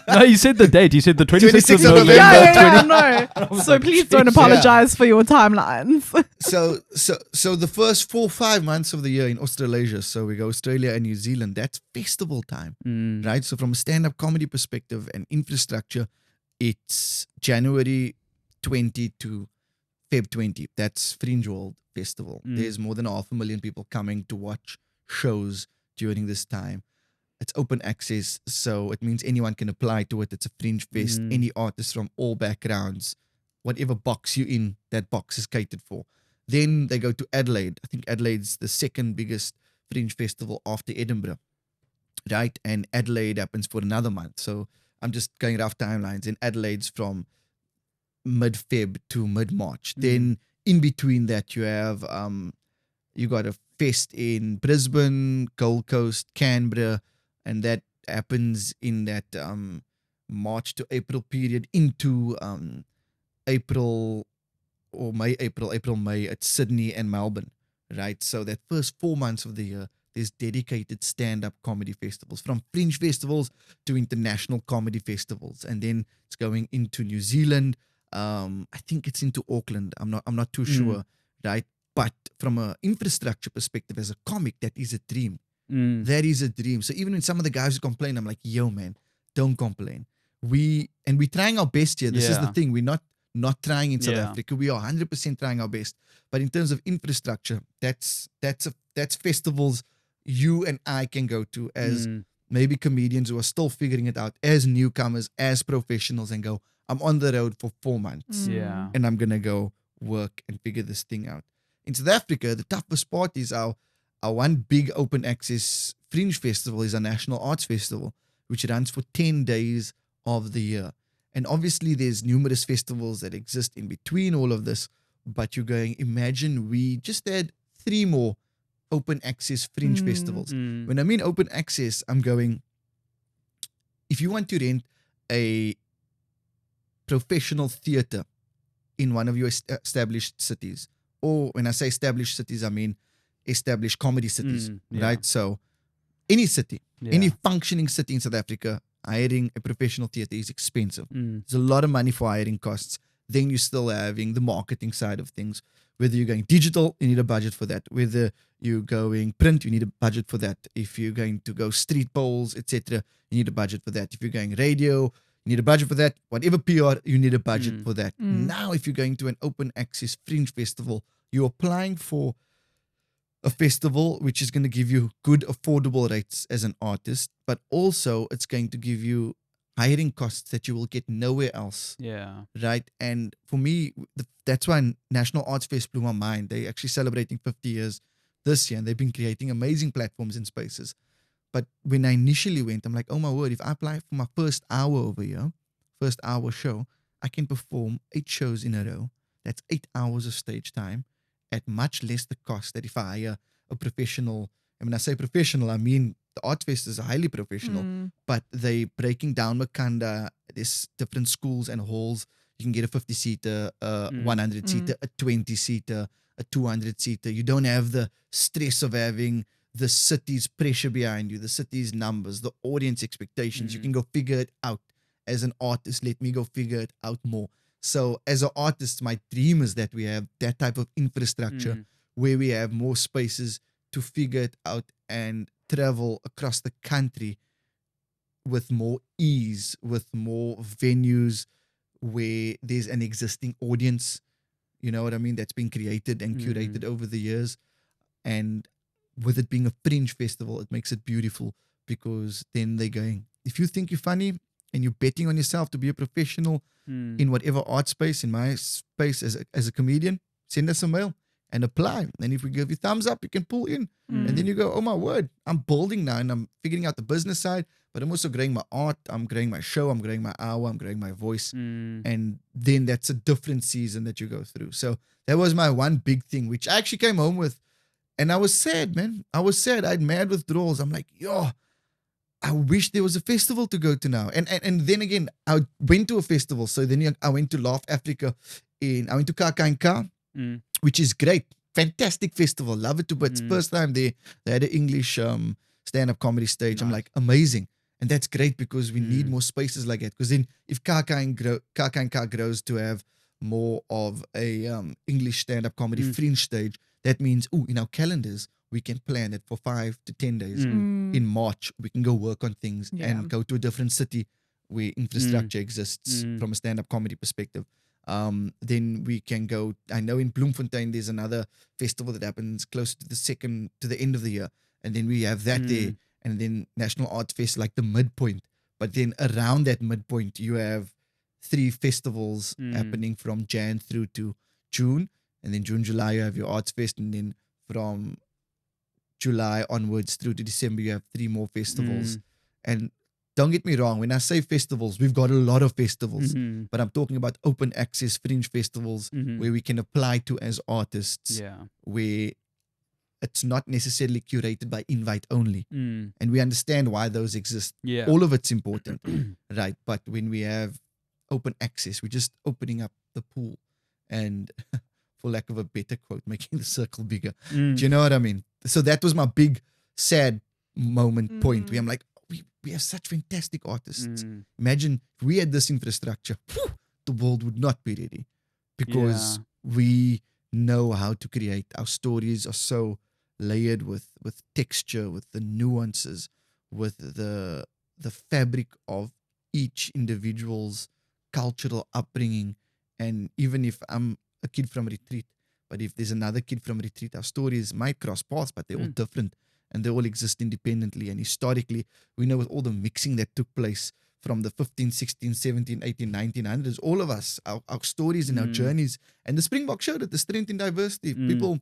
no, you said the date. You said the 26th of November. Yeah, no. So please don't apologize for your timelines. So the first 4 or 5 months of the year in Australasia, so we go Australia and New Zealand, that's festival time, right? So from a stand-up comedy perspective and infrastructure, it's January 20 to Feb 20. That's Fringe World Festival. There's more than 500,000 people coming to watch shows during this time. It's open access, so it means anyone can apply to it. It's a fringe fest. Any artist from all backgrounds, whatever box you're in, that box is catered for. Then they go to Adelaide. I think Adelaide's the second biggest fringe festival after Edinburgh, right? And Adelaide happens for another month. So I'm just going rough timelines. In Adelaide's from mid-Feb to mid-March. Then in between that, you have you got a fest in Brisbane, Gold Coast, Canberra, and that happens in that March to April period into April, May. It's Sydney and Melbourne, right? So that first 4 months of the year, there's dedicated stand-up comedy festivals, from fringe festivals to international comedy festivals, and then it's going into New Zealand. I think it's into Auckland. I'm not too sure, right? But from an infrastructure perspective, as a comic, that is a dream. That is a dream. So even when some of the guys complain, I'm like, yo, man, don't complain. We're trying our best here. This is the thing. We're not trying in South Africa. We are 100% trying our best. But in terms of infrastructure, that's festivals you and I can go to as maybe comedians who are still figuring it out as newcomers, as professionals, and go, I'm on the road for 4 months Yeah. and I'm going to go work and figure this thing out. In South Africa, the toughest part is our one big open access fringe festival is a National Arts Festival, which runs for 10 days of the year. And obviously there's numerous festivals that exist in between all of this, but you're going, imagine we just had 3 more open access fringe festivals. When I mean open access, I'm going, if you want to rent a professional theater in one of your established cities, or when I say established cities, I mean established comedy cities, right? So any city, any functioning city in South Africa, hiring a professional theater is expensive. There's a lot of money for hiring costs. Then you're still having the marketing side of things. Whether you're going digital, you need a budget for that. Whether you're going print, you need a budget for that. If you're going to go street polls, etc., you need a budget for that. If you're going radio, you need a budget for that. Whatever PR, you need a budget for that. Now, if you're going to an open access fringe festival, you're applying for a festival which is going to give you good, affordable rates as an artist, but also it's going to give you hiring costs that you will get nowhere else. Yeah. Right. And for me, that's why National Arts Fest blew my mind. They're actually celebrating 50 years this year, and they've been creating amazing platforms and spaces. But when I initially went, I'm like, oh my word, if I apply for my first hour over here, first hour show, I can perform 8 shows in a row. That's 8 hours of stage time at much less the cost that if I hire a professional. And when I say professional, I mean the Art Fest is highly professional, but they breaking down Makanda. There's different schools and halls. You can get a 50-seater, a 100-seater, a 20-seater, a 200-seater. You don't have the stress of having the city's pressure behind you, the city's numbers, the audience expectations. You can go figure it out. As an artist, let me go figure it out more. So as an artist, my dream is that we have that type of infrastructure where we have more spaces to figure it out and travel across the country with more ease, with more venues where there's an existing audience, you know what I mean, that's been created and curated over the years. And with it being a fringe festival, it makes it beautiful because then they're going, if you think you're funny and you're betting on yourself to be a professional in whatever art space, in my space as a comedian, send us a mail and apply. And if we give you thumbs up, you can pull in. And then you go, oh my word, I'm building now and I'm figuring out the business side, but I'm also growing my art, I'm growing my show, I'm growing my hour, I'm growing my voice. And then that's a different season that you go through. So that was my one big thing, which I actually came home with. And I was sad, man. I was sad. I had mad withdrawals. I'm like, yo, I wish there was a festival to go to now. And then again, I went to a festival. So then I went to Laugh Africa. I went to CAYA, which is great. Fantastic festival. Love it to bits. First time they had an English stand-up comedy stage. Nice. I'm like, amazing. And that's great because we need more spaces like that. Because then if CAYA grows to have more of a English stand-up comedy fringe stage, that means, in our calendars, we can plan it for 5 to 10 days. In March, we can go work on things and go to a different city where infrastructure exists from a stand-up comedy perspective. Then we can go, I know in Bloemfontein, there's another festival that happens close to the end of the year. And then we have that there. And then National Art Fest, like the midpoint. But then around that midpoint, you have 3 festivals happening from Jan through to June. And then June, July, you have your Arts Fest. And then from July onwards through to December, you have 3 more festivals. And don't get me wrong, when I say festivals, we've got a lot of festivals. But I'm talking about open access fringe festivals where we can apply to as artists. Where it's not necessarily curated by invite only. And we understand why those exist. All of it's important, right? But when we have open access, we're just opening up the pool and, for lack of a better quote, making the circle bigger. Do you know what I mean? So that was my big sad moment point where I'm like, we have such fantastic artists. Imagine if we had this infrastructure, the world would not be ready because we know how to create. Our stories are so layered with texture, with the nuances, with the fabric of each individual's cultural upbringing. And even if I'm a kid from Retreat, but if there's another kid from Retreat, our stories might cross paths, but they're all different. and they all exist independently. And historically, we know with all the mixing that took place from the 15, 16, 17, 18, 1900s, all of us, our stories and our journeys. And the Springbok showed it, the strength in diversity. People,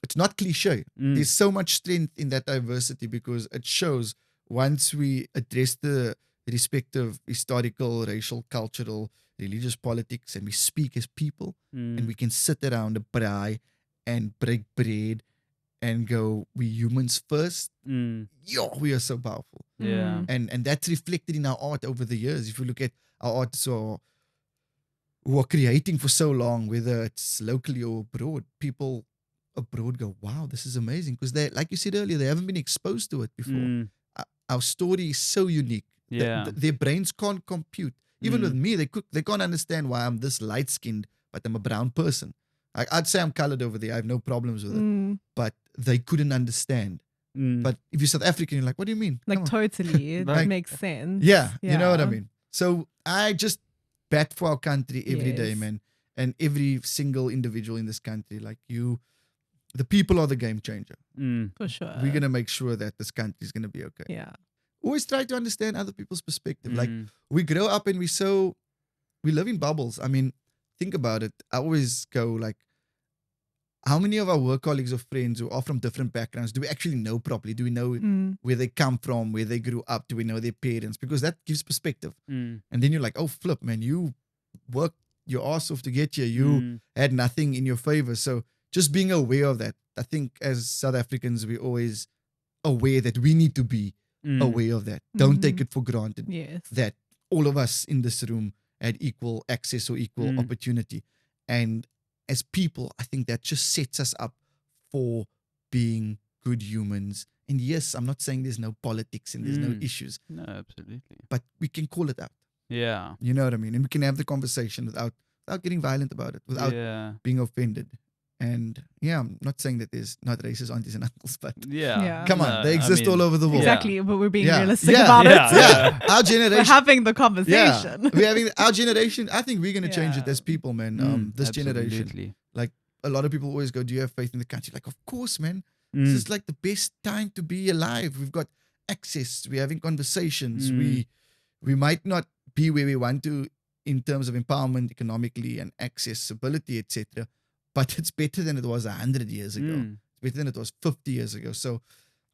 it's not cliche. There's so much strength in that diversity because it shows once we address the respective historical, racial, cultural, religious politics, and we speak as people, and we can sit around a braai and break bread and go, we humans first. Yo, we are so powerful. Yeah. And that's reflected in our art over the years. If you look at our artists who are creating for so long, whether it's locally or abroad, people abroad go, wow, this is amazing. Because they, like you said earlier, they haven't been exposed to it before. Our story is so unique. Yeah. Their brains can't compute. Even with me, they can't understand why I'm this light-skinned, but I'm a brown person. I'd say I'm colored over there. I have no problems with it. But they couldn't understand. But if you're South African, you're like, what do you mean? Like totally. That makes sense. Yeah, you know what I mean? So I just bat for our country every day, man. And every single individual in this country, like you, the people are the game changer. For sure. We're going to make sure that this country is going to be okay. Yeah. Always try to understand other people's perspective. Like we grow up and we live in bubbles. I mean, think about it. I always go like, how many of our work colleagues or friends who are from different backgrounds do we actually know properly? Do we know where they come from, where they grew up? Do we know their parents? Because that gives perspective. And then you're like, oh, flip, man, you worked your ass off to get here. You had nothing in your favor. So just being aware of that. I think as South Africans, we're always aware that we need to be aware of that. Don't take it for granted that all of us in this room had equal access or equal opportunity. And as people, I think that just sets us up for being good humans. And yes, I'm not saying there's no politics and there's no issues. No, absolutely. But we can call it out. Yeah. You know what I mean? And we can have the conversation without getting violent about it, without being offended. And yeah, I'm not saying that there's not racist aunties and uncles, but come on, they exist all over the world. Exactly, but we're being realistic about it. Yeah, our generation. We're having the conversation. Yeah, we're having our generation. I think we're going to change it as people, man. This generation. Like a lot of people always go, do you have faith in the country? Like, of course, man. This is like the best time to be alive. We've got access. We're having conversations. We might not be where we want to in terms of empowerment economically and accessibility, etc. But it's better than it was 100 years ago. It's better than it was 50 years ago. So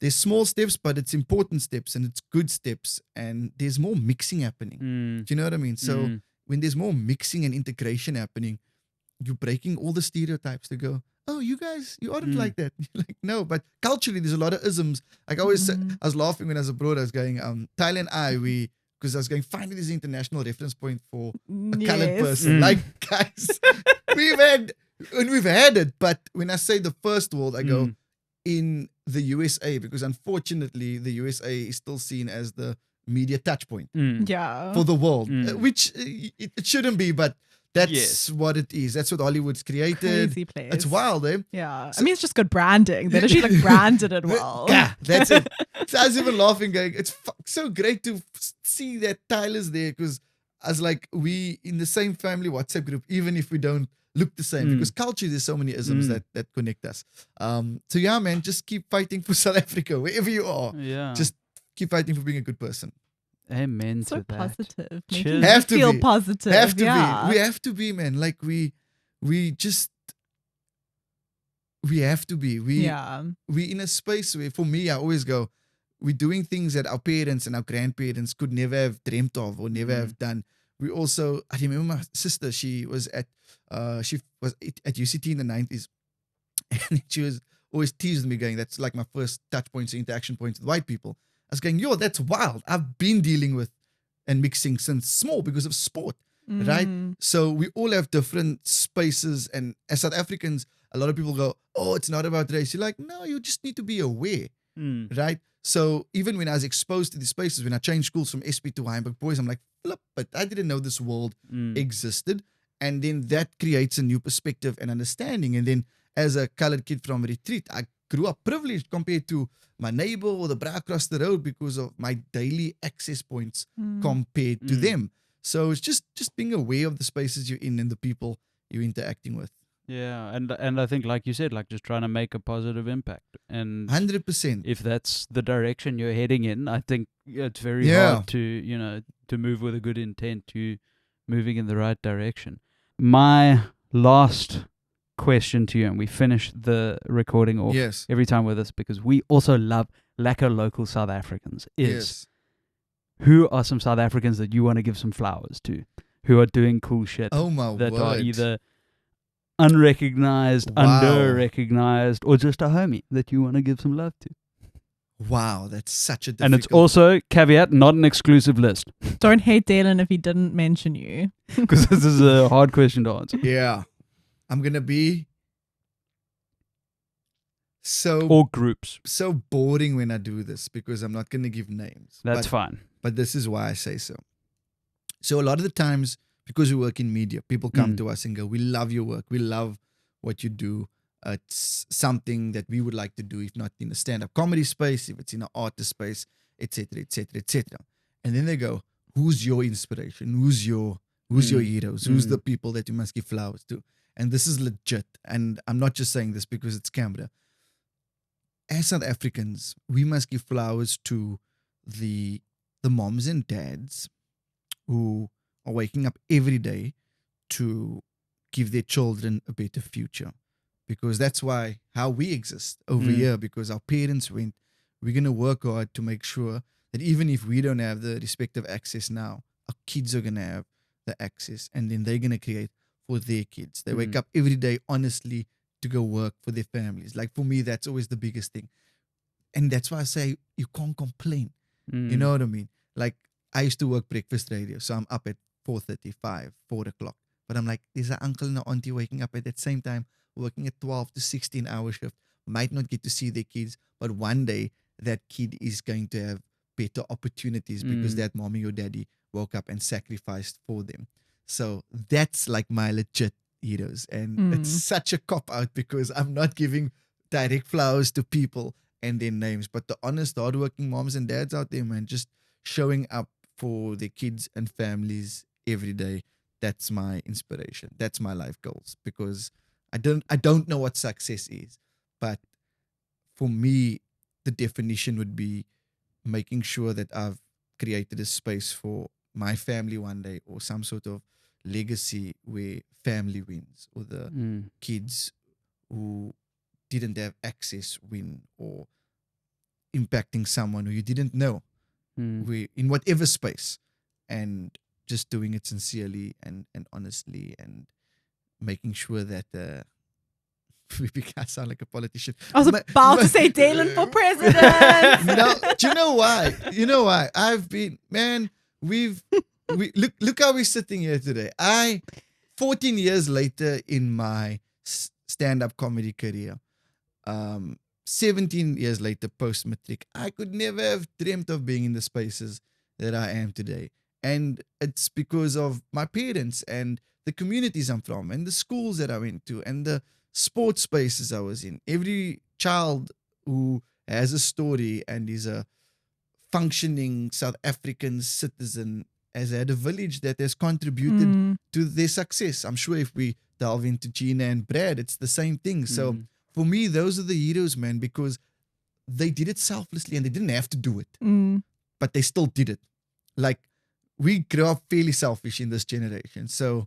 there's small steps, but it's important steps and it's good steps. And there's more mixing happening. Do you know what I mean? So when there's more mixing and integration happening, you're breaking all the stereotypes to go, oh, you guys, you aren't like that. You're like, no, but culturally, there's a lot of isms. Like I always say, I was laughing when I was abroad. I was going, Thailand, because I was going, finally, there's an international reference point for a colored person. Like, guys, we've had it. But when I say the first world, I go in the USA, because unfortunately, the USA is still seen as the media touch point for the world, which it shouldn't be, but that's what it is. That's what Hollywood's created. Crazy place. It's wild, eh? Yeah. So, I mean, it's just good branding. They literally like branded it well. Yeah, that's it. So I was even laughing, going, it's so great to see that Tyler's there, because I was like, we in the same family WhatsApp group, even if we don't look the same, because culture, there's so many isms that connect us. So yeah, man, just keep fighting for South Africa, wherever you are. Yeah. Just keep fighting for being a good person. Amen so to that. Positive. Have to feel be. positive. Have to be. We have to be, man. Like we have to be. We in a space where, for me, I always go, we're doing things that our parents and our grandparents could never have dreamt of or never have done. We also, I remember my sister, she was at UCT in the 90s, and she was always teasing me, going, that's like my first touch points, interaction points with white people. I was going, yo, that's wild. I've been dealing with and mixing since small because of sport, right? So we all have different spaces. And as South Africans, a lot of people go, oh, it's not about race. You're like, no, you just need to be aware, right? So even when I was exposed to these spaces, when I changed schools from SP to Heimbach Boys, I'm like, flip, but I didn't know this world existed. And then that creates a new perspective and understanding. And then as a colored kid from Retreat, I grew up privileged compared to my neighbor or the bra across the road because of my daily access points compared to them. So it's just being aware of the spaces you're in and the people you're interacting with. Yeah, and I think, like you said, like just trying to make a positive impact, and 100%. if that's the direction you're heading in, I think it's very Yeah. hard to move with a good intent to moving in the right direction. My last question to you, and we finish the recording off Yes. every time with this because we also love lekker local South Africans, is Yes. who are some South Africans that you want to give some flowers to, who are doing cool shit Oh my that word. are either unrecognized, Wow. under-recognized, or just a homie that you want to give some love to. Wow, that's such a difficult. And it's also, caveat, not an exclusive list. Don't hate Dalin if he didn't mention you. Because this is a hard question to answer. Yeah. I'm going to be Or groups. so boring when I do this because I'm not going to give names. That's fine. But this is why I say so. So a lot of the times, because we work in media, people come to us and go, we love your work. We love what you do. It's something that we would like to do, if not in a stand-up comedy space, if it's in an artist space, etc., etc., etc. And then they go, who's your inspiration? Who's your heroes? Who's the people that you must give flowers to? And this is legit. And I'm not just saying this because it's camera. As South Africans, we must give flowers to the moms and dads who are waking up every day to give their children a better future. Because that's how we exist over here, because our parents went, we're going to work hard to make sure that even if we don't have the respective access now, our kids are going to have the access, and then they're going to create for their kids. They wake up every day honestly to go work for their families. Like for me, that's always the biggest thing. And that's why I say you can't complain. You know what I mean? Like I used to work breakfast radio, so I'm up at 4:35, 4 o'clock. But I'm like, there's an uncle and an auntie waking up at that same time, working at 12 to 16-hour shift, might not get to see their kids, but one day that kid is going to have better opportunities because that mommy or daddy woke up and sacrificed for them. So that's like my legit heroes. And it's such a cop-out because I'm not giving direct flowers to people and their names, but the honest, hardworking moms and dads out there, man, just showing up for their kids and families every day. That's my inspiration. That's my life goals, because I don't know what success is, but for me, the definition would be making sure that I've created a space for my family one day, or some sort of legacy where family wins, or the kids who didn't have access win, or impacting someone who you didn't know, in whatever space, and just doing it sincerely and honestly, and making sure that I sound like a politician. I was about to say Dalin for president. No, do you know why? You know why? I've been, man, we look how we're sitting here today. 14 years later in my stand-up comedy career, 17 years later post-matric, I could never have dreamt of being in the spaces that I am today. And it's because of my parents and the communities I'm from and the schools that I went to and the sports spaces I was in. Every child who has a story and is a functioning South African citizen has had a village that has contributed to their success. I'm sure if we delve into Gina and Brad, it's the same thing. So for me, those are the heroes, man, because they did it selflessly and they didn't have to do it, but they still did it. Like, we grew up fairly selfish in this generation. So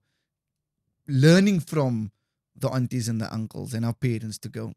learning from the aunties and the uncles and our parents to go,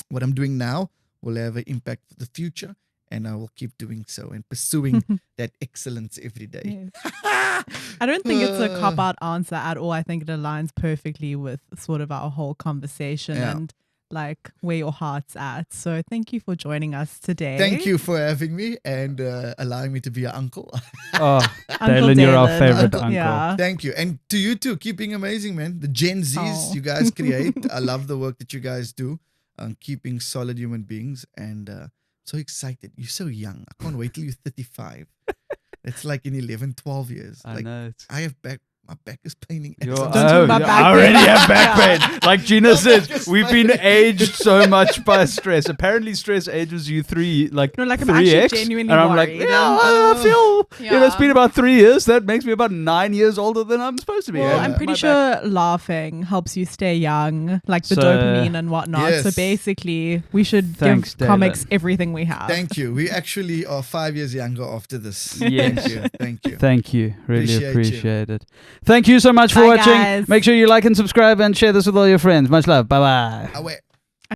what I'm doing now will have an impact for the future, and I will keep doing so and pursuing that excellence every day. Yes. I don't think it's a cop-out answer at all. I think it aligns perfectly with sort of our whole conversation and like where your heart's at. So thank you for joining us today. Thank you for having me and allowing me to be your uncle. Oh, Dalin, you're our favorite uncle. Yeah. Thank you. And to you too, keep being amazing, man. The Gen Zs you guys create. I love the work that you guys do on keeping solid human beings. And so excited. You're so young. I can't wait till you're 35. It's like in 11, 12 years. I like, know. I have My back is paining. Don't talk about back I already pain. have back pain. Like Gina says, is we've been aged so much by stress. Apparently, stress ages you 3, like No, like I'm 3x. actually genuinely and I'm like, worried. I feel, Yeah. it's been about 3 years. That makes me about 9 years older than I'm supposed to be. Well, And I'm pretty my sure back- laughing helps you stay young, like the So- dopamine and whatnot. So Yes. basically, we should Thanks, give comics Dalin. everything we have. Thank you. We actually are 5 years younger after this. Yes. Thank you. Thank you. Thank you. Really Appreciate you. appreciate it. Thank you so much for Bye, watching. guys. Make sure you like and subscribe and share this with all your friends. Much love. Bye bye. Away.